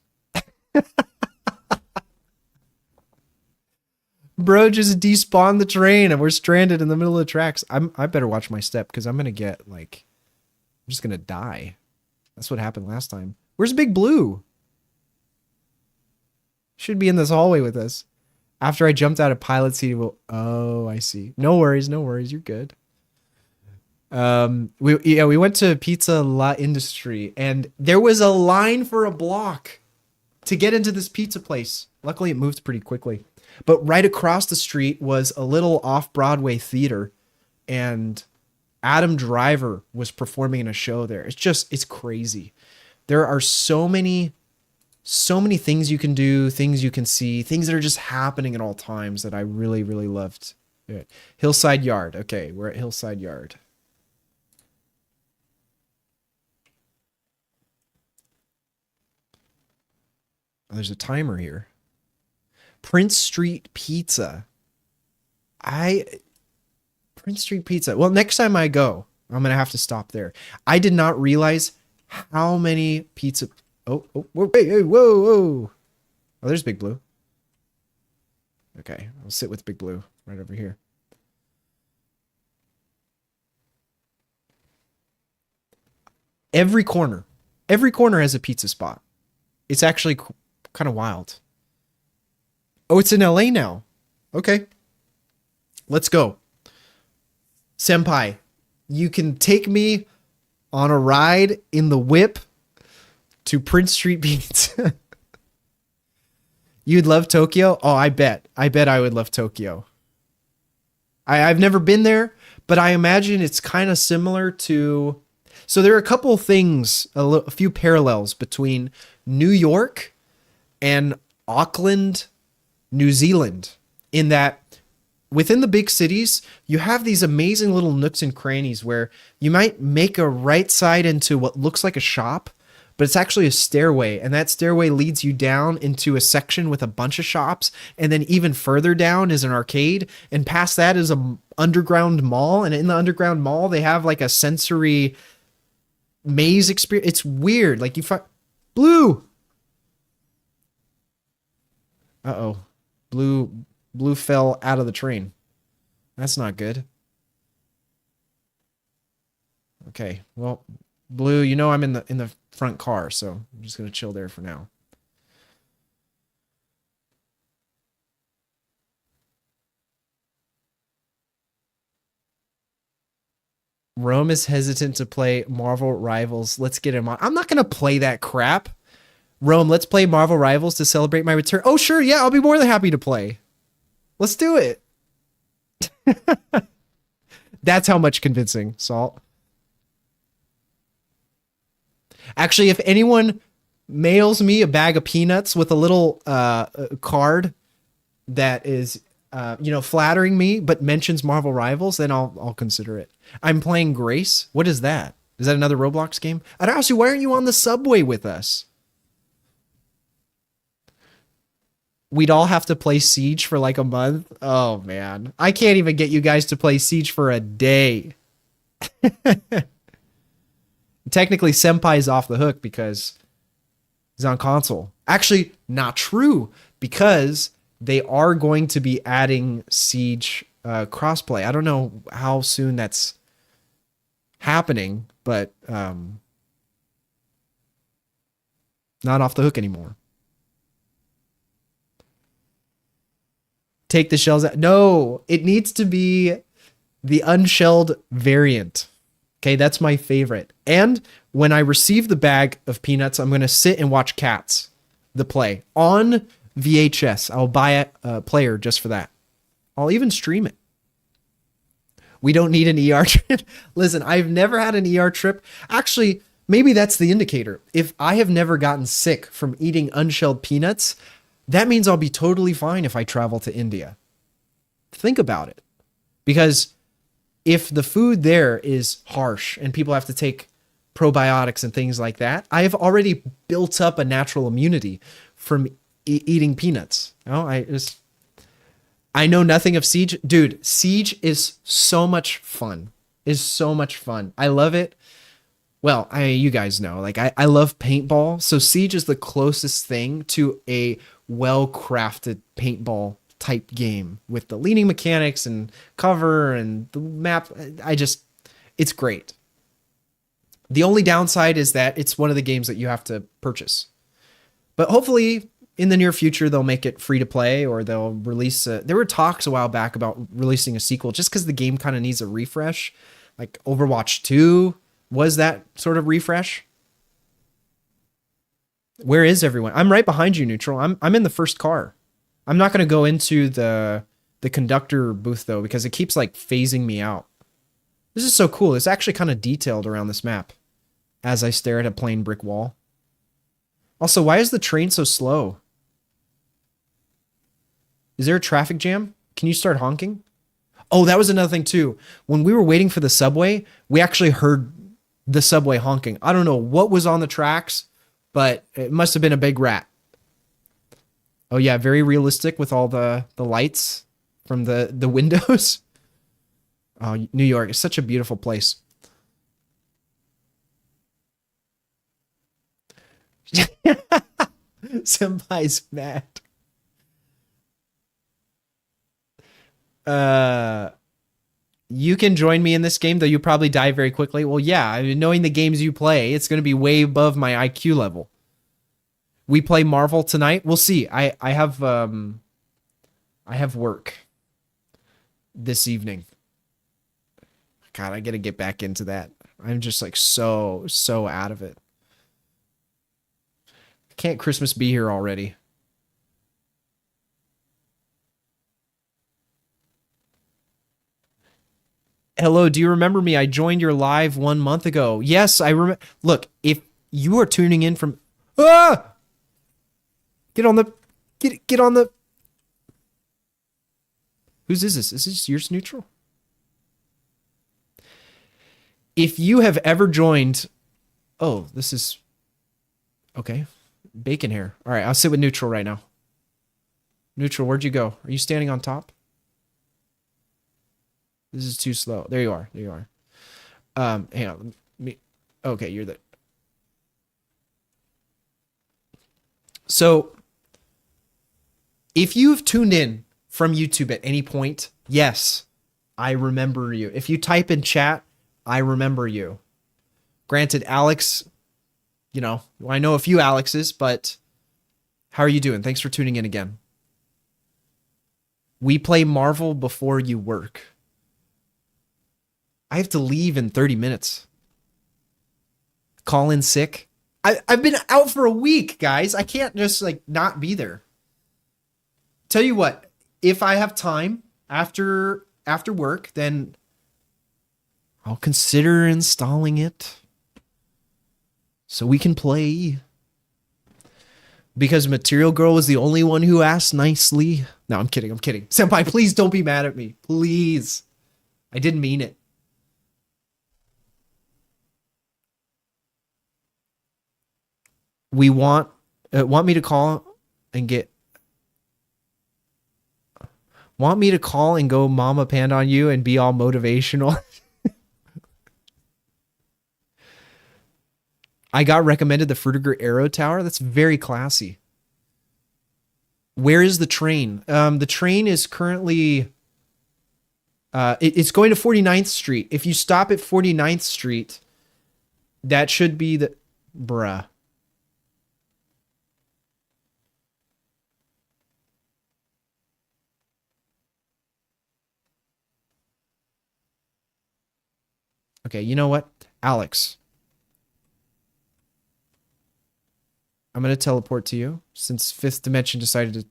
Bro just despawned the train and we're stranded in the middle of the tracks. I better watch my step because I'm gonna get like I'm just gonna die. That's what happened last time. Where's Big Blue? Should be in this hallway with us. After I jumped out of pilot seat, oh, I see. No worries, no worries. You're good. We went to Pizza La Industrie and there was a line for a block to get into this pizza place. Luckily it moved pretty quickly, but right across the street was a little off-Broadway theater and Adam Driver was performing in a show there. It's crazy. There are so many things you can do, things you can see, things that are just happening at all times that I really, really loved. Hillside Yard. Okay, we're at Hillside Yard. Oh, there's a timer here. Prince Street Pizza. Prince Street Pizza. Well, next time I go, I'm going to have to stop there. I did not realize how many pizza... Oh, hey, whoa. Oh, there's Big Blue. Okay, I'll sit with Big Blue right over here. Every corner has a pizza spot. It's actually kind of wild. Oh, it's in LA now. Okay. Let's go. Senpai, you can take me on a ride in the whip to Prince Street Pizza. You'd love Tokyo? Oh, I bet. I bet I would love Tokyo. I've never been there, but I imagine it's kind of similar to... So there are a couple things, a few parallels between New York and Auckland, New Zealand, in that within the big cities, you have these amazing little nooks and crannies where you might make a right side into what looks like a shop, but it's actually a stairway, and that stairway leads you down into a section with a bunch of shops, and then even further down is an arcade, and past that is a underground mall, and in the underground mall they have like a sensory maze experience. It's weird. Like you find Blue. Uh-oh. Blue fell out of the train. That's not good. Okay. Well, Blue, you know I'm in the front car, so I'm just going to chill there for now. Rome is hesitant to play Marvel Rivals. Let's get him on. I'm not going to play that crap. Rome, let's play Marvel Rivals to celebrate my return. Oh, sure. Yeah, I'll be more than happy to play. Let's do it. That's how much convincing, Salt. Actually, if anyone mails me a bag of peanuts with a little card that is, flattering me, but mentions Marvel Rivals, then I'll consider it. I'm playing Grace. What is that? Is that another Roblox game? Arasu, why aren't you on the subway with us? We'd all have to play Siege for like a month. Oh, man. I can't even get you guys to play Siege for a day. Technically, Senpai's off the hook because he's on console. Actually, not true, because they are going to be adding Siege crossplay. I don't know how soon that's happening, but not off the hook anymore. Take the shells out. No, it needs to be the unshelled variant. Okay, that's my favorite. And when I receive the bag of peanuts, I'm going to sit and watch Cats, the play, on VHS. I'll buy a player just for that. I'll even stream it. We don't need an ER trip. Listen, I've never had an ER trip. Actually, maybe that's the indicator. If I have never gotten sick from eating unshelled peanuts, that means I'll be totally fine if I travel to India. Think about it. Because if the food there is harsh and people have to take probiotics and things like that, I've already built up a natural immunity from eating peanuts. I know nothing of Siege. Dude, Siege is so much fun. I love it. Well, you guys know, like I love paintball. So Siege is the closest thing to a well-crafted paintball type game with the leaning mechanics and cover and the map. It's great. The only downside is that it's one of the games that you have to purchase. But hopefully in the near future, they'll make it free to play, or they'll release there were talks a while back about releasing a sequel just because the game kind of needs a refresh. Like Overwatch 2 was that sort of refresh. Where is everyone? I'm right behind you, Neutral. I'm in the first car. I'm not going to go into the conductor booth though, because it keeps like phasing me out. This is so cool. It's actually kind of detailed around this map as I stare at a plain brick wall. Also, why is the train so slow? Is there a traffic jam? Can you start honking? Oh, that was another thing too. When we were waiting for the subway, we actually heard the subway honking. I don't know what was on the tracks, but it must have been a big rat. Oh yeah, very realistic with all the lights from the windows. Oh, New York is such a beautiful place. Senpai's mad. Uh, you can join me in this game, though you probably die very quickly. Well, yeah, I mean, knowing the games you play, it's going to be way above my IQ level. We play Marvel tonight. We'll see. I have work this evening. God, I got to get back into that. I'm just like so out of it. Can't Christmas be here already? Hello, do you remember me? I joined your live 1 month ago. Yes, I remember. Look, if you are tuning in from ah, get on the get on the. Whose is this? Is this yours, neutral? If you have ever joined, oh, this is okay. Bacon hair. All right, I'll sit with neutral right now. Neutral, where'd you go? Are you standing on top? This is too slow. There you are. There you are. Hang on. Okay, you're there. So, if you've tuned in from YouTube at any point, yes, I remember you. If you type in chat, I remember you. Granted, Alex, you know, I know a few Alexes, but how are you doing? Thanks for tuning in again. We play Marvel before you work. I have to leave in 30 minutes. Call in sick. I've been out for a week, guys. I can't just like not be there. Tell you what, if I have time after work, then I'll consider installing it so we can play. Because Material Girl was the only one who asked nicely. No, I'm kidding. I'm kidding. Senpai, please don't be mad at me. Please. I didn't mean it. We want me to call and get want me to call and go Mama Panda on you and be all motivational. I got recommended the Fruitiger Arrow Tower. That's very classy. Where is the train? The train is currently it's going to 49th Street. If you stop at 49th Street, that should be the bruh. Okay, you know what? Alex. I'm going to teleport to you since Fifth Dimension decided to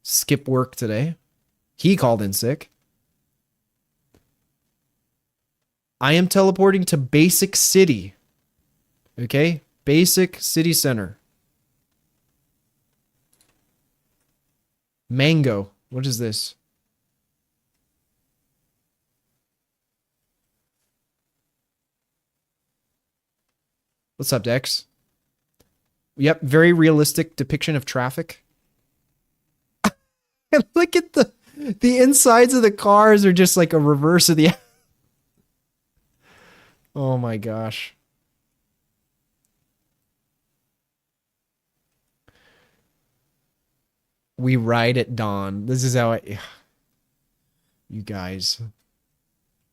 skip work today. He called in sick. I am teleporting to Basic City. Okay? Basic City Center. Mango. What is this? What's up, Dex? Yep, very realistic depiction of traffic. And look at the insides of the cars are just like a reverse of the. Oh my gosh. We ride at dawn. This is how I. You guys.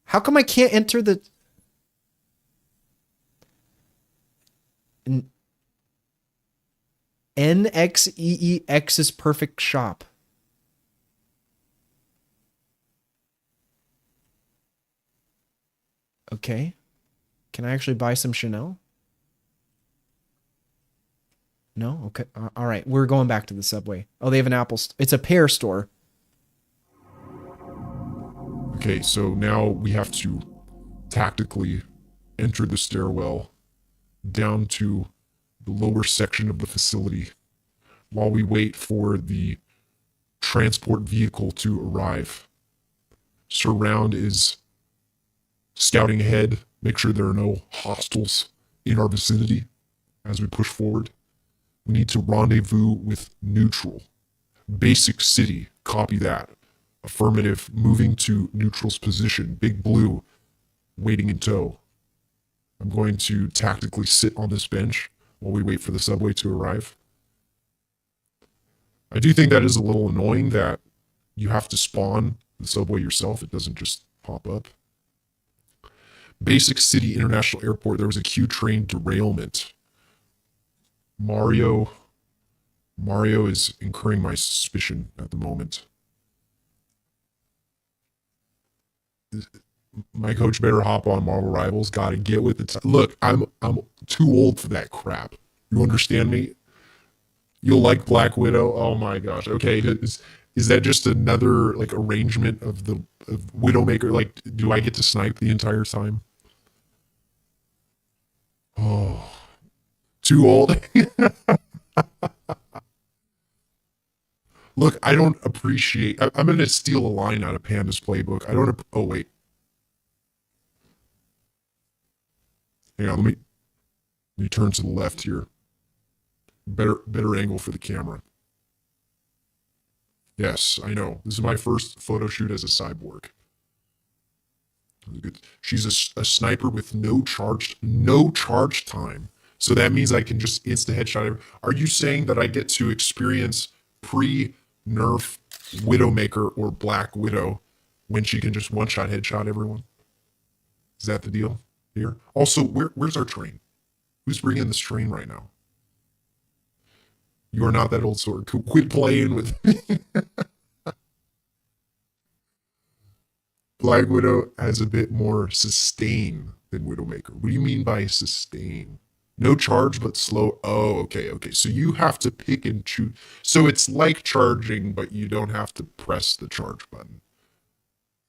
How come I can't enter the. NXEEX's perfect shop. Okay. Can I actually buy some Chanel? No? Okay. All right. We're going back to the subway. Oh, they have an Apple. It's a pear store. Okay, so now we have to tactically enter the stairwell down to the lower section of the facility while we wait for the transport vehicle to arrive. Sir Round is scouting ahead, make sure there are no hostiles in our vicinity as we push forward. We need to rendezvous with neutral. Basic City, copy that. Affirmative, moving to neutral's position. Big Blue, waiting in tow. I'm going to tactically sit on this bench while we wait for the subway to arrive. I do think that is a little annoying that you have to spawn the subway yourself. It doesn't just pop up. Basic City International Airport. There was a Q train derailment. Mario is incurring my suspicion at the moment. My coach better hop on Marvel Rivals. Gotta get with it. Look, I'm too old for that crap. You understand me? You'll like Black Widow. Oh my gosh. Okay, is that just another like arrangement of Widowmaker? Like, do I get to snipe the entire time? Oh, too old. Look, I don't appreciate. I'm going to steal a line out of Panda's playbook. I don't. Oh wait. Hang on. Let me turn to the left here. Better angle for the camera. Yes, I know. This is my first photo shoot as a cyborg. She's a sniper with no charge time. So that means I can just insta headshot. Are you saying that I get to experience pre-nerf Widowmaker or Black Widow when she can just one-shot headshot everyone? Is that the deal here? Also, where's our train? Who's bringing this train right now? You are not that old sword. Quit playing with me. Black Widow has a bit more sustain than Widowmaker. What do you mean by sustain? No charge, but slow. Oh, okay. So you have to pick and choose. So it's like charging, but you don't have to press the charge button.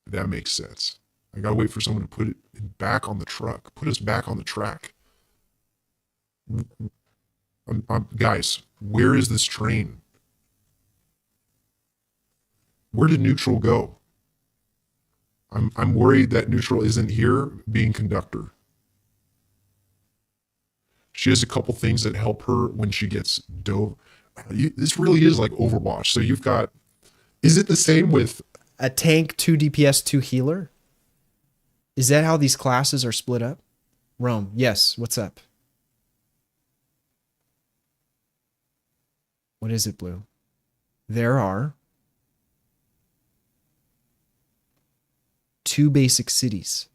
That makes sense. I gotta wait for someone to put it back on the truck. Put us back on the track. Guys, where is this train? Where did Neutral go? I'm worried that Neutral isn't here being conductor. She has a couple things that help her when she gets dove. This really is like Overwatch. So you've got, is it the same with a tank, 2 DPS, 2 healer? Is that how these classes are split up? Rome, yes, what's up? What is it, Blue? There are 2 basic cities.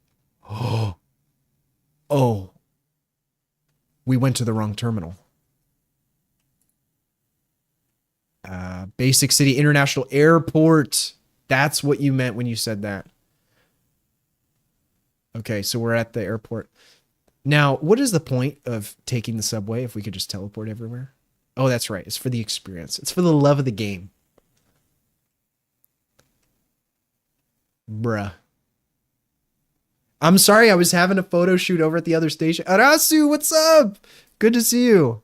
Oh. We went to the wrong terminal. Basic City International Airport. That's what you meant when you said that. Okay, so we're at the airport. Now, what is the point of taking the subway if we could just teleport everywhere? Oh, that's right. It's for the experience. It's for the love of the game. Bruh. I'm sorry, I was having a photo shoot over at the other station. Arasu, what's up? Good to see you.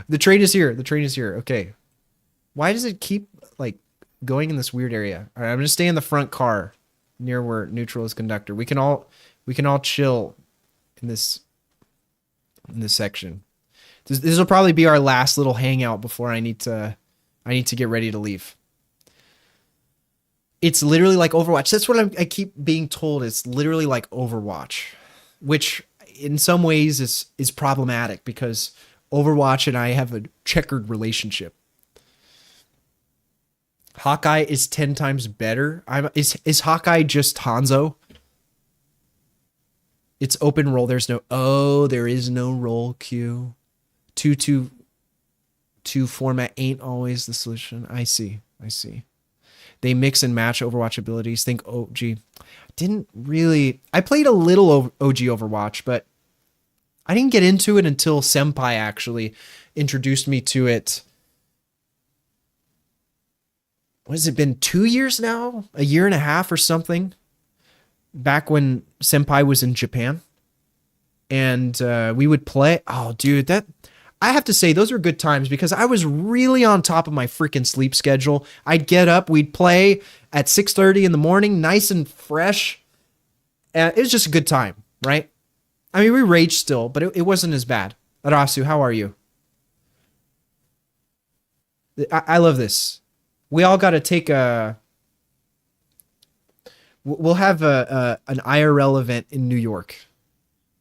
The train is here. The train is here. Okay. Why does it keep like going in this weird area? All right, I'm gonna stay in the front car near where Neutral is conductor. We can all chill in this section. This will probably be our last little hangout before I need to get ready to leave. It's literally like Overwatch. That's what I keep being told. It's literally like Overwatch, which in some ways is problematic because Overwatch and I have a checkered relationship. Hawkeye is 10 times better. Is Hawkeye just Hanzo? It's open role. There is no role queue. 2-2 format ain't always the solution. I see. They mix and match Overwatch abilities. Think OG. I played a little OG Overwatch, but I didn't get into it until Senpai actually introduced me to it. What has it been? 2 years now? A year and a half or something? Back when Senpai was in Japan. And we would play. Oh, dude, I have to say, those were good times because I was really on top of my freaking sleep schedule. I'd get up, we'd play at 6:30 in the morning, nice and fresh. And it was just a good time, right? I mean, we raged still, but it wasn't as bad. Arasu, how are you? I love this. We all got to take we'll have an IRL event in New York.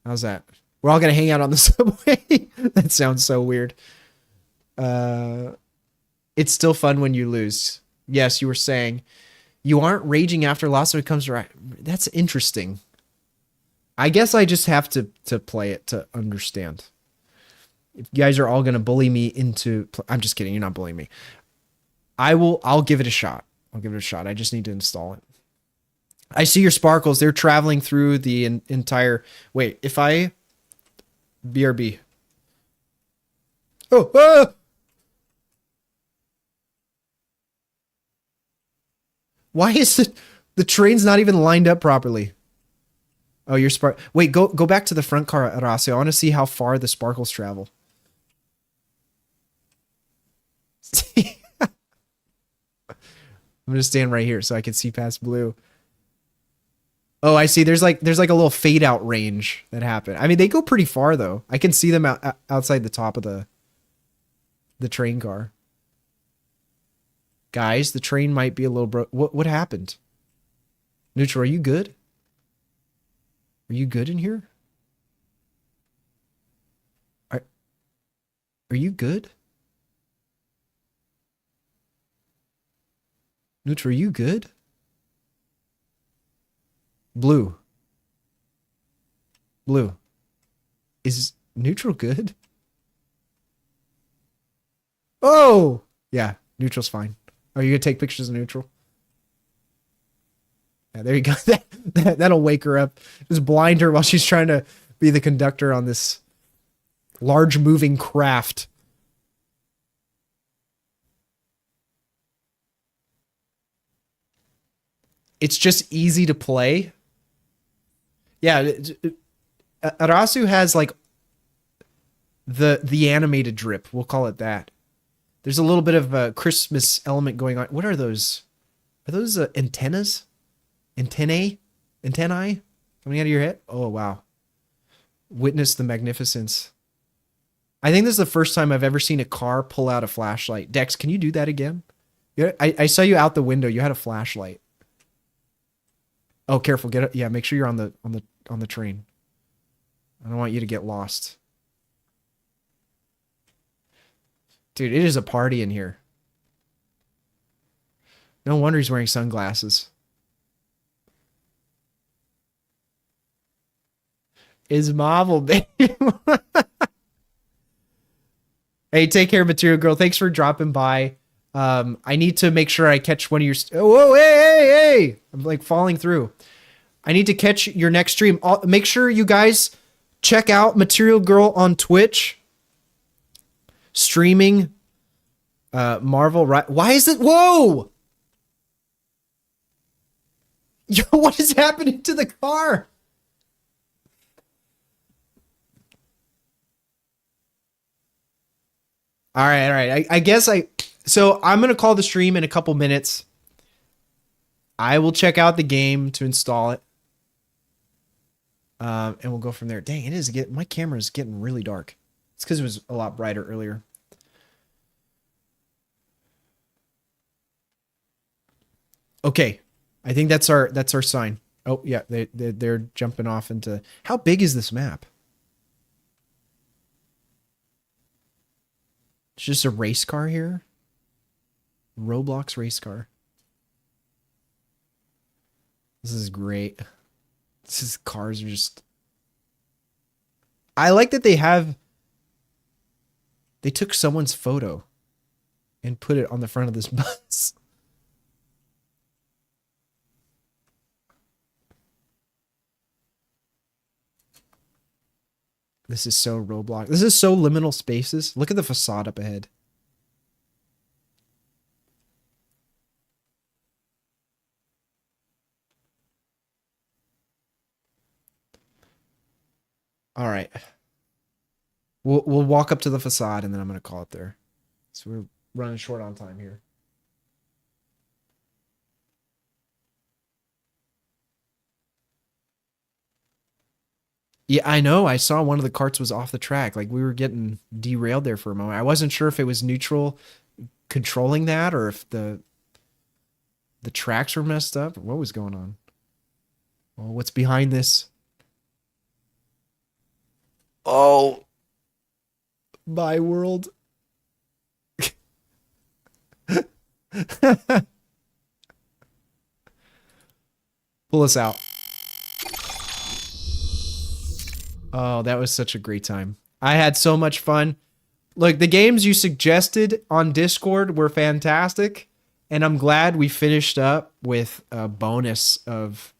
How's that? We're all going to hang out on the subway. That sounds so weird. It's still fun when you lose. Yes, you were saying you aren't raging after loss when it comes to right. That's interesting. I guess I just have to play it to understand. If you guys are all gonna bully me into, I'm just kidding. You're not bullying me. I'll give it a shot. I'll give it a shot. I just need to install it. I see your sparkles. They're traveling through the entire. Wait, if I BRB. Oh, ah! Why is the train's not even lined up properly? Oh, your spark. Wait, go back to the front car, Horacio. I want to see how far the sparkles travel. I'm gonna stand right here so I can see past blue. Oh, I see. There's like a little fade out range that happened. I mean, they go pretty far though. I can see them outside the top of the train car. Guys, the train might be a little What happened? Neutral, are you good? Are you good in here? Are you good? Neutral, are you good? Blue. Blue. Is neutral good? Oh! Yeah, neutral's fine. Are you gonna take pictures of neutral? Yeah, there you go. That'll wake her up. Just blind her while she's trying to be the conductor on this large moving craft. It's just easy to play. Yeah, Arasu has like the animated drip. We'll call it that. There's a little bit of a Christmas element going on. What are those? Are those antennas? Antennae coming out of your head? Oh, wow. Witness the magnificence. I think this is the first time I've ever seen a car pull out a flashlight. Dex, can you do that again? Yeah, I saw you out the window. You had a flashlight. Oh, careful. Get it. Yeah, make sure you're on the train. I don't want you to get lost. Dude, it is a party in here. No wonder he's wearing sunglasses. Is Marvel, baby. Hey, take care, Material Girl. Thanks for dropping by. I need to make sure I catch one of your... Whoa, hey! I'm like falling through. I need to catch your next stream. Make sure you guys check out Material Girl on Twitch. Streaming Marvel. Right? Why is it... Whoa! Yo, what is happening to the car? All right. I guess so I'm going to call the stream in a couple minutes. I will check out the game to install it. And we'll go from there. Dang, my camera is getting really dark. It's because it was a lot brighter earlier. Okay. I think that's our sign. Oh, yeah, they're jumping off into... How big is this map? It's just a race car here. Roblox race car. This is great. Cars are just... I like that they took someone's photo and put it on the front of this bus. This is so Roblox. This is so liminal spaces. Look at the facade up ahead. All right. We'll walk up to the facade and then I'm going to call it there. So we're running short on time here. Yeah, I know. I saw one of the carts was off the track. Like we were getting derailed there for a moment. I wasn't sure if it was neutral controlling that or if the tracks were messed up or what was going on. Well, what's behind this? Oh, my world. Pull us out. Oh, that was such a great time. I had so much fun. Look, the games you suggested on Discord were fantastic, and I'm glad we finished up with a bonus of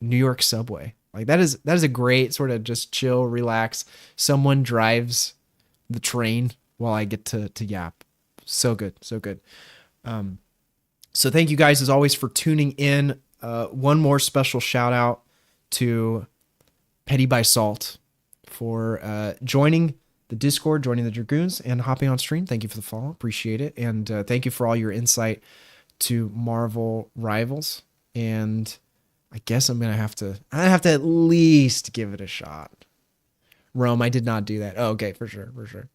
New York subway. Like that is a great sort of just chill, relax. Someone drives the train while I get to yap. So good, so good. So thank you guys as always for tuning in. One more special shout out to Petty by Salt for joining the Discord, joining the Dragoons, and hopping on stream. Thank you for the follow. Appreciate it. And thank you for all your insight to Marvel Rivals. And I guess I have to at least give it a shot. Rome, I did not do that. Oh, okay, for sure.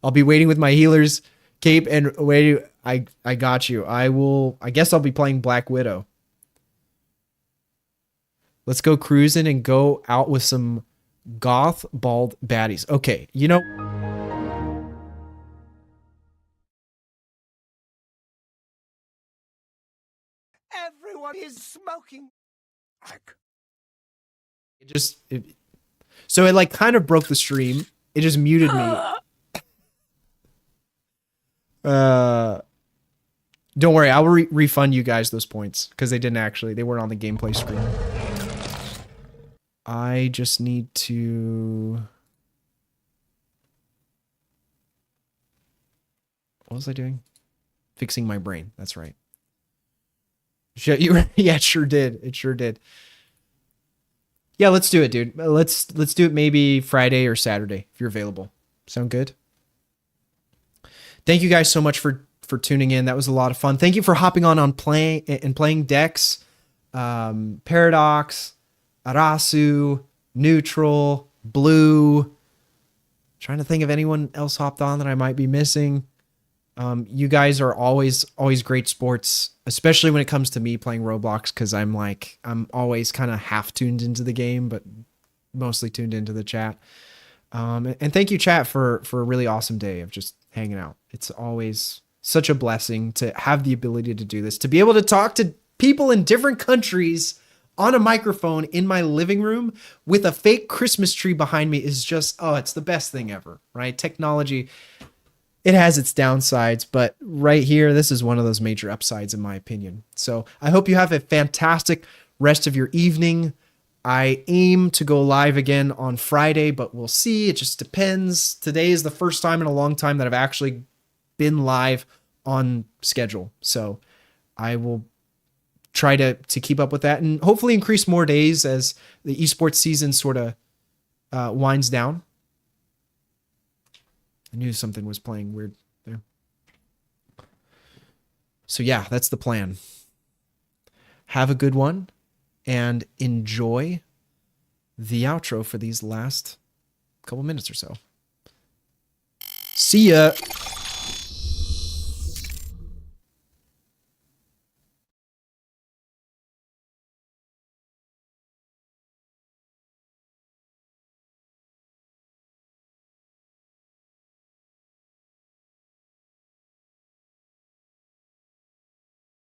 I'll be waiting with my healer's cape and wait. I got you. I guess I'll be playing Black Widow. Let's go cruising and go out with some goth bald baddies. Okay, you know. Everyone is smoking. So it like kind of broke the stream. It just muted me. Don't worry, I will refund you guys those points because they weren't on the gameplay screen. I just need to. What was I doing? Fixing my brain. That's right. Yeah, it sure did. It sure did. Yeah, let's do it, dude. Let's do it maybe Friday or Saturday if you're available. Sound good? Thank you guys so much for tuning in. That was a lot of fun. Thank you for hopping on playing decks. Paradox, Arasu, Neutral, Blue. Trying to think of anyone else hopped on that I might be missing. You guys are always great sports, especially when it comes to me playing Roblox, because I'm always kind of half tuned into the game, but mostly tuned into the chat. And thank you, chat, for a really awesome day of just hanging out. It's always such a blessing to have the ability to do this, to be able to talk to people in different countries on a microphone in my living room with a fake Christmas tree behind me is just, it's the best thing ever, right? Technology, it has its downsides, but right here, this is one of those major upsides in my opinion. So I hope you have a fantastic rest of your evening. I aim to go live again on Friday, but we'll see. It just depends. Today is the first time in a long time that I've actually been live on schedule. So I will try to keep up with that and hopefully increase more days as the esports season sort of winds down. I knew something was playing weird there. So yeah, that's the plan. Have a good one and enjoy the outro for these last couple minutes or so. See ya.